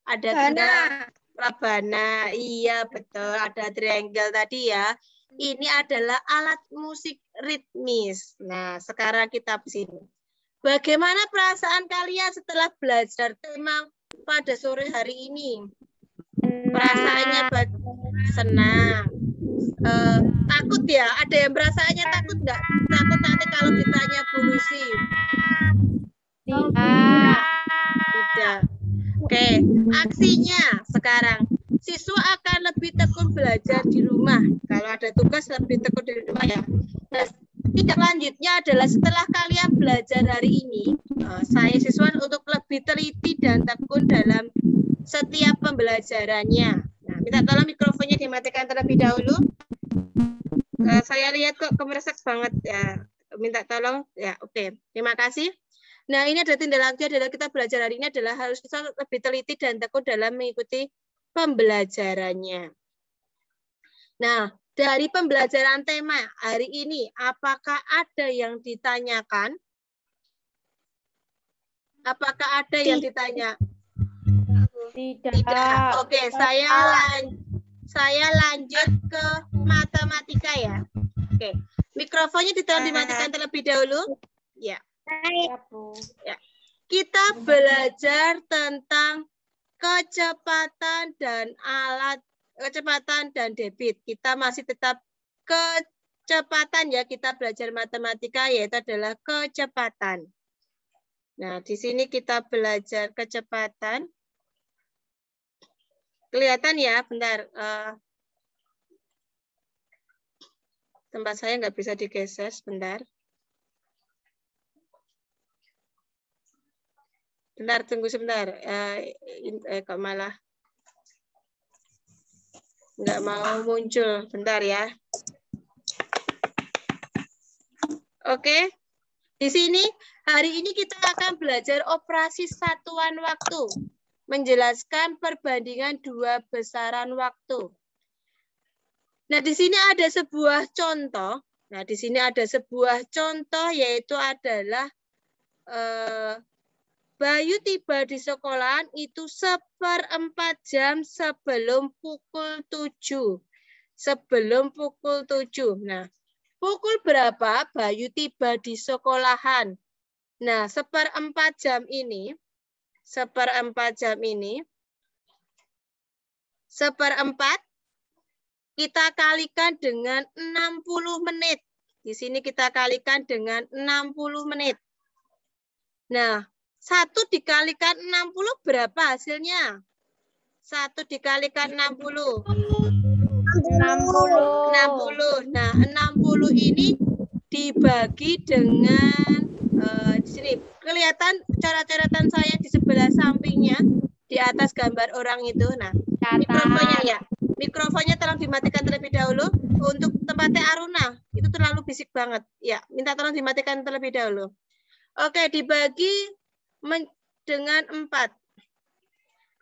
[SPEAKER 2] gendang. Rabana, iya betul. Ada triangle tadi ya. Ini adalah alat musik ritmis. Nah, sekarang kita ke sini. Bagaimana perasaan kalian setelah belajar tema pada sore hari ini? Perasaannya senang. Takut ya? Ada yang perasaannya takut nggak? Takut nanti kalau ditanya Bu Lucy? Tidak. Oke, aksinya sekarang. Siswa akan lebih tekun belajar di rumah. Kalau ada tugas lebih tekun di rumah ya. Nah, tindak lanjutnya adalah setelah kalian belajar hari ini, saya siswa untuk lebih teliti dan tekun dalam setiap pembelajarannya. Nah, minta tolong mikrofonnya dimatikan terlebih dahulu. Saya lihat kok kemeresek banget ya. Minta tolong ya. Oke, terima kasih. Nah, ini ada tindak lanjut adalah kita belajar hari ini adalah harus kita lebih teliti dan tekun dalam mengikuti pembelajarannya. Nah, dari pembelajaran tema hari ini, apakah ada yang ditanyakan Apakah ada yang ditanya?
[SPEAKER 1] Tidak.
[SPEAKER 2] Tidak. Oke, saya lanjut ke matematika ya. Oke, mikrofonnya ditolong dimatikan terlebih dahulu. Ya.
[SPEAKER 1] Ya, Bu.
[SPEAKER 2] Ya. Kita belajar tentang kecepatan dan debit. Kita masih tetap kecepatan ya. Kita belajar matematika yaitu adalah kecepatan. Nah, di sini kita belajar kecepatan. Kelihatan ya, bentar. Tempat saya nggak bisa digeser, sebentar. Bentar, tunggu sebentar. Kok malah nggak mau muncul. Bentar ya. Oke. Di sini, hari ini kita akan belajar operasi satuan waktu. Menjelaskan perbandingan dua besaran waktu. Nah, di sini ada sebuah contoh. Nah, di sini ada sebuah contoh yaitu adalah Bayu tiba di sekolahan itu 1/4 jam sebelum pukul 7. Sebelum pukul 7. Nah, pukul berapa Bayu tiba di sekolahan? Nah, 1/4 jam ini, 1/4 kita kalikan dengan 60 menit. Di sini kita kalikan dengan 60 menit. Nah, 1 dikalikan 60 berapa hasilnya? 1 dikalikan 60. 60. Nah, 60 ini dibagi dengan di sini kelihatan coret-coretan saya di sebelah sampingnya di atas gambar orang itu. Nah, mikrofonnya ya. Mikrofonnya tolong dimatikan terlebih dahulu. Untuk tempatnya Aruna, itu terlalu bisik banget. Ya, minta tolong dimatikan terlebih dahulu. Oke, dibagi dengan 4.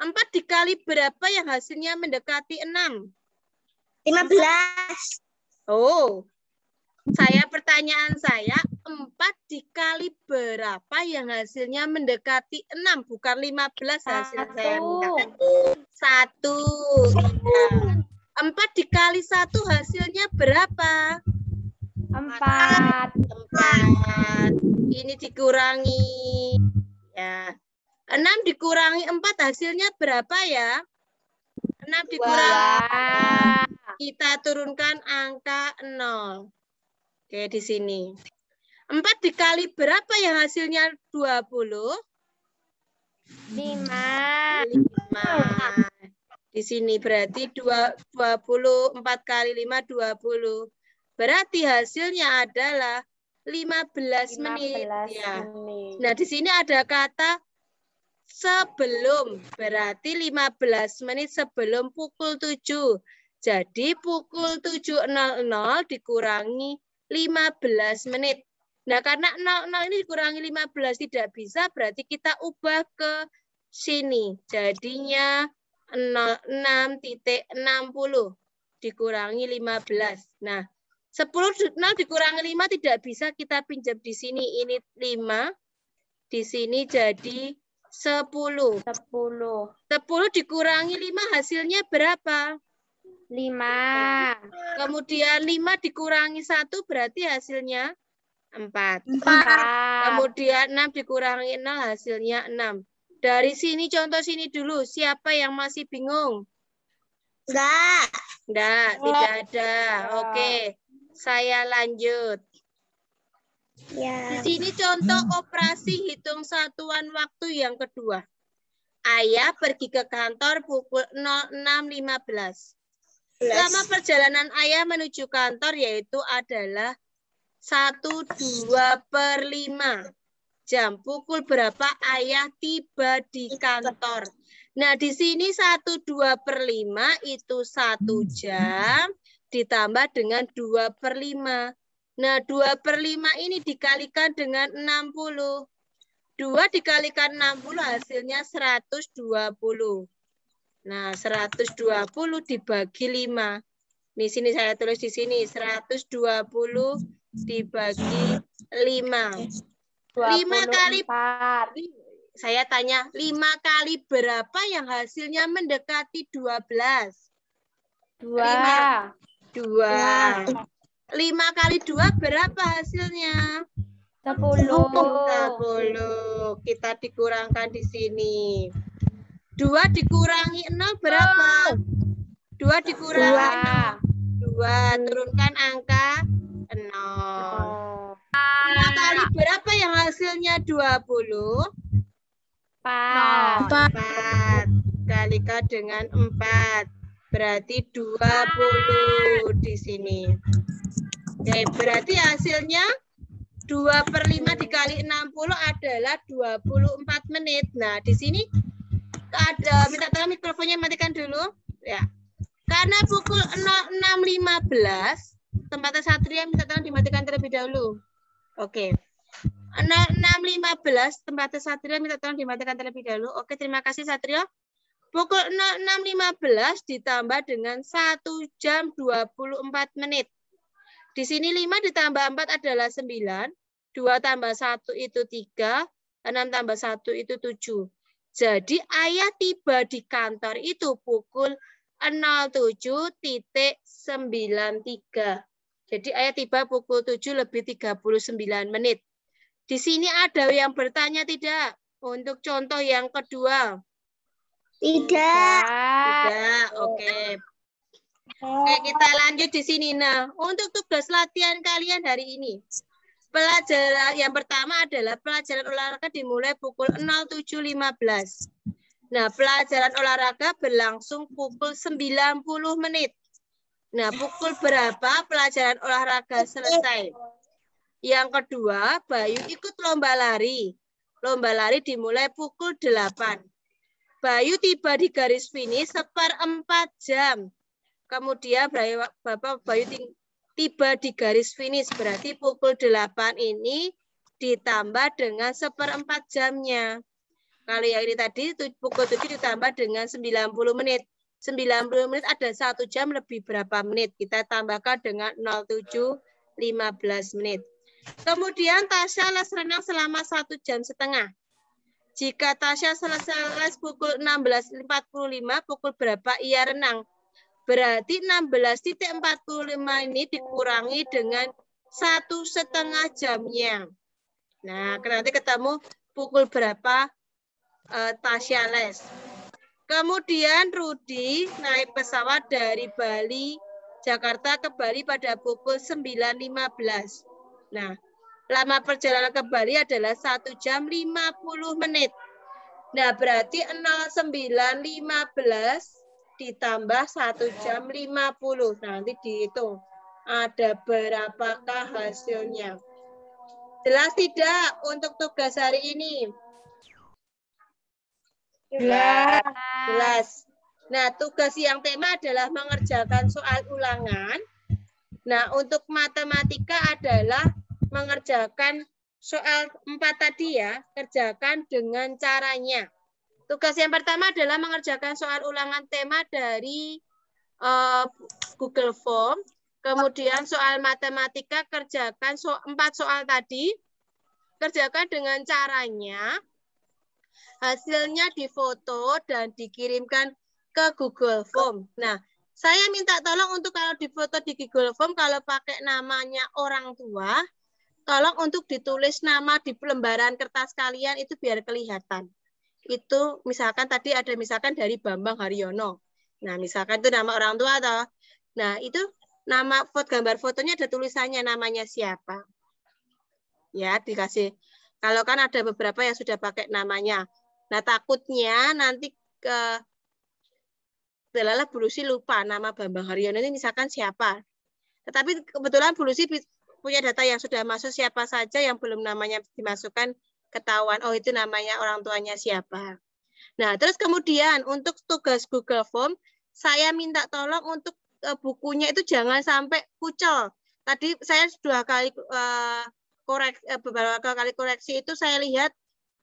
[SPEAKER 2] 4 dikali berapa yang hasilnya mendekati 6?
[SPEAKER 5] 15.
[SPEAKER 2] Oh, pertanyaan saya, 4 dikali berapa yang hasilnya mendekati 6? Bukan 15 hasil saya. 1. Ya. 4 dikali 1 hasilnya berapa?
[SPEAKER 1] 4.
[SPEAKER 2] Ini dikurangi. Ya. 6 dikurangi 4 hasilnya berapa ya? 6 dikurangi. Kita turunkan angka 0. Oke, di sini. 4 dikali berapa yang hasilnya 20?
[SPEAKER 1] 5.
[SPEAKER 2] Di sini berarti 24 kali 5, 20. Berarti hasilnya adalah 15 menit. Ya. Nah, di sini ada kata sebelum. Berarti 15 menit sebelum pukul 7. Jadi pukul 7.00 dikurangi 15 menit. Nah, karena 00 ini dikurangi 15 tidak bisa, berarti kita ubah ke sini. Jadinya 06.60 dikurangi 15. Nah, 10 dikurangi 5 tidak bisa, kita pinjam di sini. Ini 5. Di sini jadi 10. 10 dikurangi 5 hasilnya berapa?
[SPEAKER 1] 5.
[SPEAKER 2] Kemudian 5 dikurangi 1 berarti hasilnya 4. Kemudian 6 dikurangi 0 hasilnya 6. Dari sini contoh sini dulu. Siapa yang masih bingung?
[SPEAKER 5] Enggak.
[SPEAKER 2] Tidak ada. Oke. Saya lanjut.
[SPEAKER 5] Ya.
[SPEAKER 2] Di sini contoh operasi hitung satuan waktu yang kedua. Ayah pergi ke kantor pukul 06.15. Selama perjalanan ayah menuju kantor yaitu adalah 1/2/5 jam. Pukul berapa ayah tiba di kantor? Nah, di sini 1/2/5 itu 1 jam ditambah dengan 2/5. Nah, 2/5 ini dikalikan dengan 60. 2 dikalikan 60 hasilnya 120. Nah, 120 dibagi 5. Di sini saya tulis di sini 120 dibagi 5. 5 kali Saya tanya 5 kali berapa yang hasilnya mendekati 12?
[SPEAKER 1] 2.
[SPEAKER 2] 2. 5 kali 2 berapa hasilnya?
[SPEAKER 1] 10.
[SPEAKER 2] 10. Kita dikurangkan di sini. 2 dikurangi 0 berapa? 2 dikurangi 2. Turunkan angka 0. 5 kali berapa yang hasilnya 20?
[SPEAKER 1] 4.
[SPEAKER 2] 4. Kalikan dengan 4. Berarti 20 di sini. Oke, berarti hasilnya 2/5 dikali 60 adalah 24 menit. Nah, di sini ada, minta tolong mikrofonnya matikan dulu. Ya. Karena pukul 06.15, tempatnya Satria minta tolong dimatikan terlebih dahulu. Oke. 06.15, tempatnya Satria minta tolong dimatikan terlebih dahulu. Oke, terima kasih Satria. Pukul 06.15 ditambah dengan 1 jam 24 menit. Di sini 5 ditambah 4 adalah 9. 2 tambah 1 itu 3. 6 tambah 1 itu 7. Jadi ayah tiba di kantor itu pukul 07.93. Jadi ayah tiba pukul 7:39 menit. Di sini ada yang bertanya tidak? Untuk contoh yang kedua.
[SPEAKER 5] Tidak.
[SPEAKER 2] Tidak, oke. Oke, kita lanjut di sini. Nah, untuk tugas latihan kalian hari ini. Pelajaran yang pertama adalah pelajaran olahraga dimulai pukul 07.15. Nah, pelajaran olahraga berlangsung pukul 90 menit. Nah, pukul berapa pelajaran olahraga selesai? Yang kedua, Bayu ikut lomba lari. Lomba lari dimulai pukul 8. Bayu tiba di garis finish 1/4 jam. Kemudian Bapak Bayu tiba di garis finish, berarti pukul 8 ini ditambah dengan 1/4 jamnya. Kalau yang ini tadi pukul 7 ditambah dengan 90 menit. 90 menit ada 1 jam lebih berapa menit. Kita tambahkan dengan 07.15 menit. Kemudian Tasya les renang selama 1 jam setengah. Jika Tasya selesai les pukul 16.45, pukul berapa ia renang? Berarti 16.45 ini dikurangi dengan 1,5 jamnya. Nah, nanti ketemu pukul berapa Tasya les. Kemudian Rudi naik pesawat dari Bali, Jakarta ke Bali pada pukul 9.15. Nah, lama perjalanan ke Bali adalah 1 jam 50 menit. Nah, berarti 09.15 ditambah 1 jam 50. Nanti dihitung. Ada berapakah hasilnya? Jelas tidak untuk tugas hari ini? Jelas. Nah, tugas yang tema adalah mengerjakan soal ulangan. Nah, untuk matematika adalah mengerjakan soal 4 tadi ya, kerjakan dengan caranya. Tugas yang pertama adalah mengerjakan soal ulangan tema dari Google Form. Kemudian soal matematika, kerjakan 4 soal tadi. Kerjakan dengan caranya. Hasilnya difoto dan dikirimkan ke Google Form. Nah, saya minta tolong untuk kalau difoto di Google Form, kalau pakai namanya orang tua, tolong untuk ditulis nama di lembaran kertas kalian itu biar kelihatan. Itu misalkan tadi ada misalkan dari Bambang Haryono. Nah, misalkan itu nama orang tua atau nah, itu nama gambar fotonya ada tulisannya namanya siapa. Ya, dikasih. Kalau kan ada beberapa yang sudah pakai namanya. Nah, takutnya nanti Delala Bu Lucy lupa nama Bambang Haryono ini misalkan siapa. Tetapi kebetulan Bu Lucy punya data yang sudah masuk siapa saja yang belum namanya dimasukkan ketahuan. Oh, itu namanya orang tuanya siapa. Nah, terus kemudian untuk tugas Google Form, saya minta tolong untuk bukunya itu jangan sampai kucel. Tadi saya 2 kali beberapa kali koreksi itu saya lihat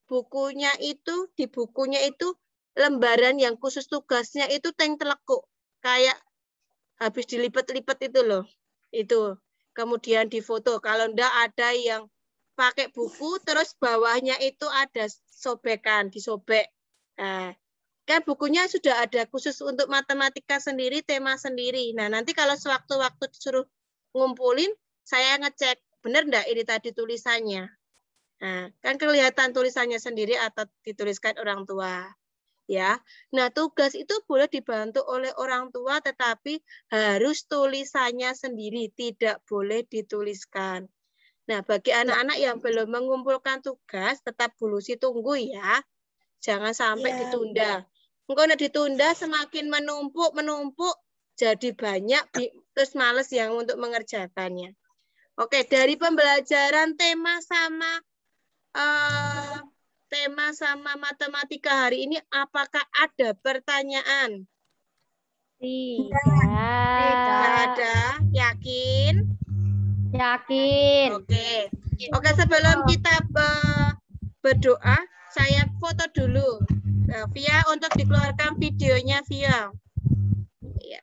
[SPEAKER 2] bukunya itu, di bukunya itu lembaran yang khusus tugasnya itu telekuk. Kayak habis dilipet-lipet itu loh. Itu. Kemudian difoto. Kalau enggak ada yang pakai buku, terus bawahnya itu ada sobekan, disobek. Nah, kan bukunya sudah ada khusus untuk matematika sendiri, tema sendiri. Nah, nanti kalau sewaktu-waktu disuruh ngumpulin, saya ngecek, benar enggak ini tadi tulisannya. Nah, kan kelihatan tulisannya sendiri atau dituliskan orang tua. Ya. Nah, tugas itu boleh dibantu oleh orang tua, tetapi harus tulisannya sendiri, tidak boleh dituliskan. Nah, bagi anak-anak yang belum mengumpulkan tugas, tetap bulusi tunggu ya. Jangan sampai ditunda. Kalau ditunda semakin menumpuk, jadi banyak, terus males yang untuk mengerjakannya. Oke, dari pembelajaran tema sama matematika hari ini, apakah ada pertanyaan? Tidak ada. Yakin?
[SPEAKER 1] Yakin.
[SPEAKER 2] Oke, sebelum kita berdoa, saya foto dulu. Nah, Via, untuk dikeluarkan videonya, Via. Ya.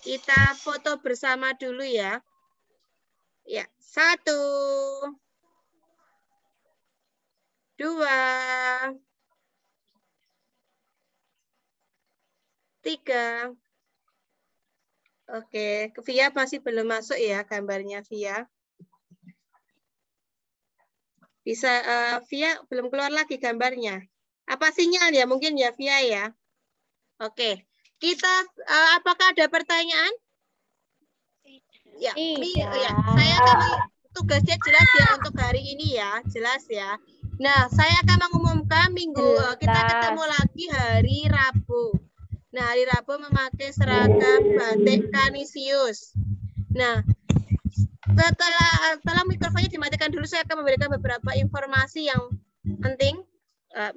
[SPEAKER 2] Kita foto bersama dulu ya. Ya, 1, 2, 3. Oke, Via masih belum masuk ya gambarnya, Via. Bisa, Via belum keluar lagi gambarnya. Apa sinyal ya? Mungkin ya, Via ya. Oke, kita apakah ada pertanyaan? Ya, saya akan tugasnya jelas ya untuk hari ini ya, jelas ya. Nah, saya akan mengumumkan kita ketemu lagi hari Rabu. Nah, hari Rabu memakai seragam batik Kanisius. Nah, setelah mikrofonnya dimatikan dulu, saya akan memberikan beberapa informasi yang penting.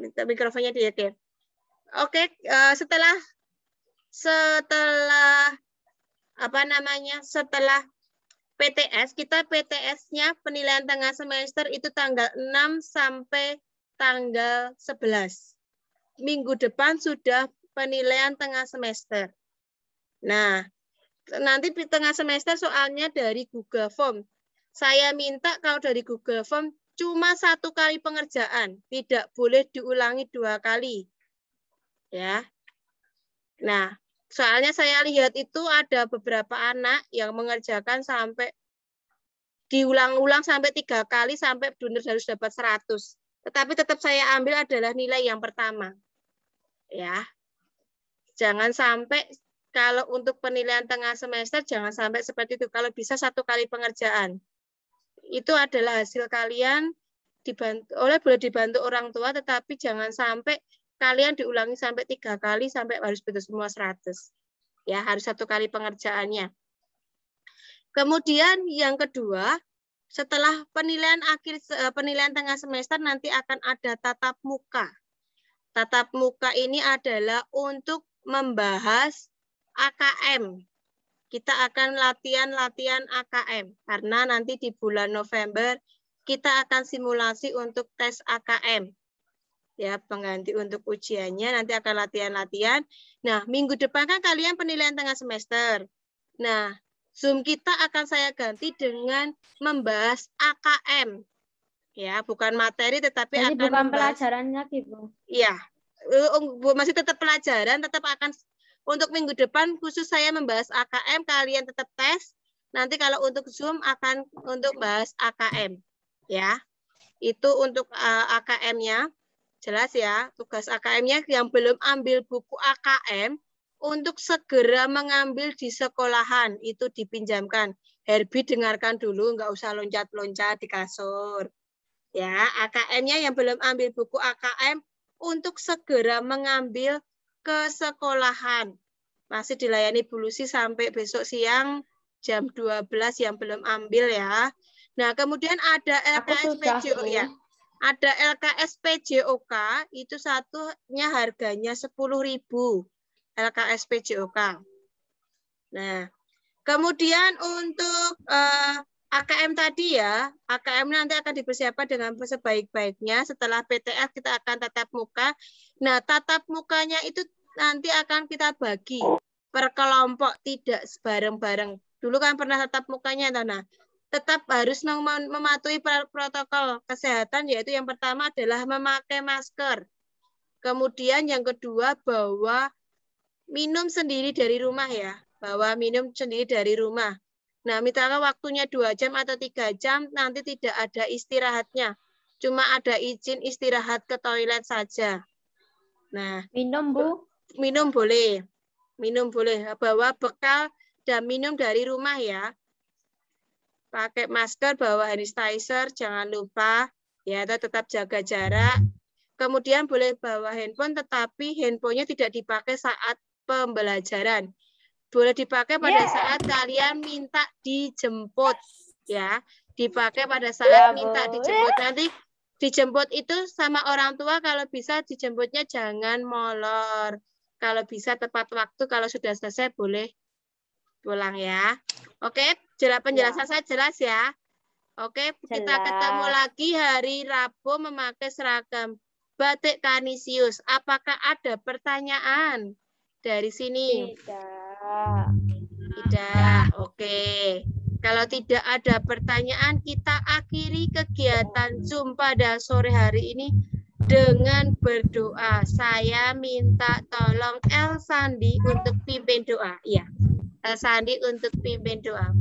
[SPEAKER 2] Minta mikrofonnya di-oke. Oke, setelah PTS, kita PTS-nya penilaian tengah semester itu tanggal 6 sampai tanggal 11. Minggu depan sudah penilaian tengah semester. Nah, nanti di tengah semester soalnya dari Google Form. Saya minta kalau dari Google Form cuma 1 kali pengerjaan, tidak boleh diulangi 2 kali. Ya. Nah, soalnya saya lihat itu ada beberapa anak yang mengerjakan sampai diulang-ulang sampai 3 kali sampai benar harus dapat 100. Tetapi tetap saya ambil adalah nilai yang pertama. Ya. Jangan sampai kalau untuk penilaian tengah semester jangan sampai seperti itu. Kalau bisa 1 kali pengerjaan. Itu adalah hasil kalian boleh dibantu orang tua, tetapi jangan sampai kalian diulangi sampai 3 kali sampai harus betul semua 100. Ya, harus 1 kali pengerjaannya. Kemudian yang kedua, setelah penilaian tengah semester nanti akan ada tatap muka. Tatap muka ini adalah untuk membahas AKM. Kita akan latihan AKM karena nanti di bulan November kita akan simulasi untuk tes AKM. Ya, pengganti untuk ujiannya nanti akan latihan-latihan. Nah, minggu depan kan kalian penilaian tengah semester. Nah, Zoom kita akan saya ganti dengan membahas AKM. Ya, bukan materi tetapi
[SPEAKER 1] jadi
[SPEAKER 2] akan
[SPEAKER 1] bukan
[SPEAKER 2] membahas
[SPEAKER 1] pelajarannya gitu.
[SPEAKER 2] Iya. Masih tetap pelajaran, tetap akan untuk minggu depan khusus saya membahas AKM, kalian tetap tes. Nanti kalau untuk Zoom akan untuk bahas AKM. Ya. Itu untuk AKM-nya. Jelas ya, tugas AKM-nya yang belum ambil buku AKM untuk segera mengambil di sekolahan, itu dipinjamkan. Herbie dengarkan dulu, nggak usah loncat-loncat di kasur. Ya, AKM-nya yang belum ambil buku AKM untuk segera mengambil ke sekolahan. Masih dilayani bulusi sampai besok siang jam 12 yang belum ambil ya. Nah, kemudian ada LKS PJO ya. Ada LKS PJOK, itu satunya harganya 10.000. LKS PJOK. Nah, kemudian untuk AKM tadi ya, AKM nanti akan dipersiapkan dengan sebaik-baiknya. Setelah PTS kita akan tatap muka. Nah, tatap mukanya itu nanti akan kita bagi per kelompok, tidak bareng-bareng. Dulu kan pernah tatap mukanya, nah tetap harus mematuhi protokol kesehatan, yaitu yang pertama adalah memakai masker. Kemudian yang kedua, bawa minum sendiri dari rumah ya. Bawa minum sendiri dari rumah. Nah, misalnya waktunya 2 jam atau 3 jam, nanti tidak ada istirahatnya. Cuma ada izin istirahat ke toilet saja. Nah,
[SPEAKER 1] Minum, Bu.
[SPEAKER 2] minum boleh. Minum boleh. Bawa bekal dan minum dari rumah ya. Pakai masker, bawa hand sanitizer, jangan lupa. Ya, tetap jaga jarak. Kemudian boleh bawa handphone, tetapi handphonenya tidak dipakai saat pembelajaran. Boleh dipakai pada saat kalian minta dijemput. Ya, dipakai pada saat minta dijemput. Nanti dijemput itu sama orang tua, kalau bisa dijemputnya jangan molor. Kalau bisa tepat waktu, kalau sudah selesai boleh pulang ya. Oke, penjelasan saya jelas ya. Oke, kita ketemu lagi hari Rabu memakai seragam batik Kanisius. Apakah ada pertanyaan dari sini? Tidak. Oke. Kalau tidak ada pertanyaan, kita akhiri kegiatan Zoom pada sore hari ini dengan berdoa. Saya minta tolong El Sandi untuk pimpin doa. Iya. El Sandi untuk pimpin doa.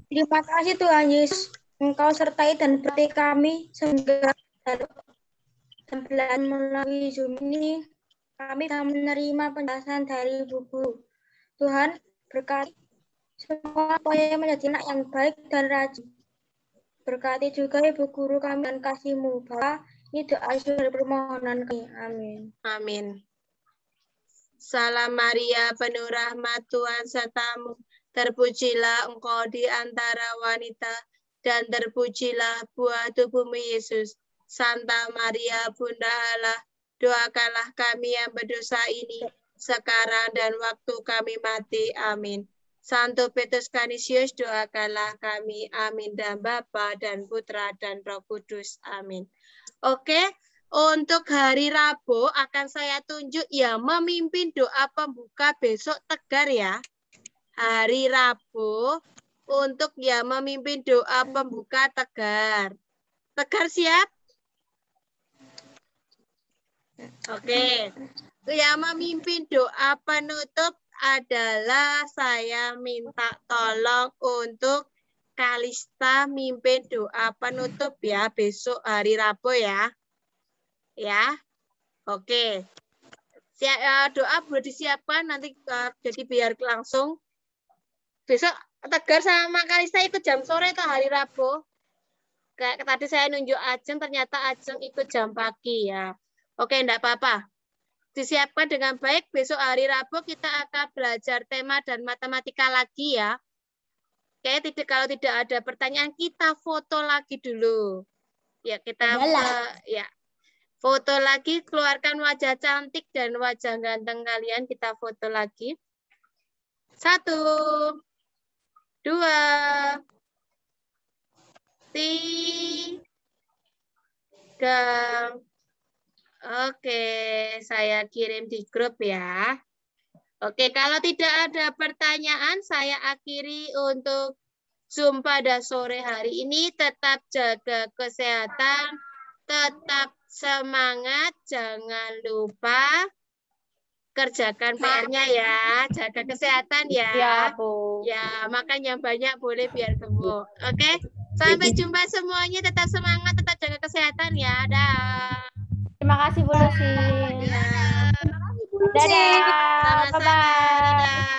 [SPEAKER 5] Terima kasih Tuhan Yesus, Engkau sertai dan berkati kami sehingga dan belajar melalui Zoom ini kami telah menerima penjelasan dari Ibu. Tuhan berkati semua supaya menjadi anak yang baik dan rajin. Berkati juga Ibu Guru kami dan kasih-Mu, Bapa. Ini doa dari permohonan kami. Amin.
[SPEAKER 2] Amin. Salam Maria, penuh rahmat, Tuhan sertamu. Terpujilah engkau di antara wanita, dan terpujilah buah tubuhmu Yesus. Santa Maria, Bunda Allah, doakanlah kami yang berdosa ini, sekarang dan waktu kami mati. Amin. Santo Petrus Kanisius, doakanlah kami. Amin. Dan Bapa dan Putra dan Roh Kudus. Amin. Oke, untuk hari Rabu akan saya tunjuk yang memimpin doa pembuka besok Tegar ya. Hari Rabu untuk yang memimpin doa pembuka Tegar. Tegar siap? Oke. Yang memimpin doa penutup adalah saya minta tolong untuk Kalista mimpin doa penutup ya besok hari Rabu ya. Ya. Oke. Doa boleh disiapkan nanti jadi biar langsung. Besok Tegar sama Kalista ikut jam sore atau hari Rabu? Kayak tadi saya nunjuk Ajeng, ternyata Ajeng ikut jam pagi ya. Oke, enggak apa-apa. Disiapkan dengan baik. Besok hari Rabu kita akan belajar tema dan matematika lagi ya. Oke, kalau tidak ada pertanyaan kita foto lagi dulu. Ya, kita ya. Foto lagi, keluarkan wajah cantik dan wajah ganteng kalian, kita foto lagi. 1, 2, 3. Oke, saya kirim di grup ya. Oke, kalau tidak ada pertanyaan, saya akhiri untuk Zoom pada sore hari ini. Tetap jaga kesehatan, tetap semangat, jangan lupa kerjakan PR-nya ya, jaga kesehatan ya.
[SPEAKER 1] Ya, Bu.
[SPEAKER 2] Ya, makan yang banyak boleh biar gemuk. Oke, sampai jumpa semuanya, tetap semangat, tetap jaga kesehatan ya. Dah.
[SPEAKER 1] Terima kasih Bu Lucy.
[SPEAKER 2] Dadah.
[SPEAKER 1] Dadah.
[SPEAKER 2] Sama-sama.
[SPEAKER 1] Bye-bye.
[SPEAKER 2] Dadah.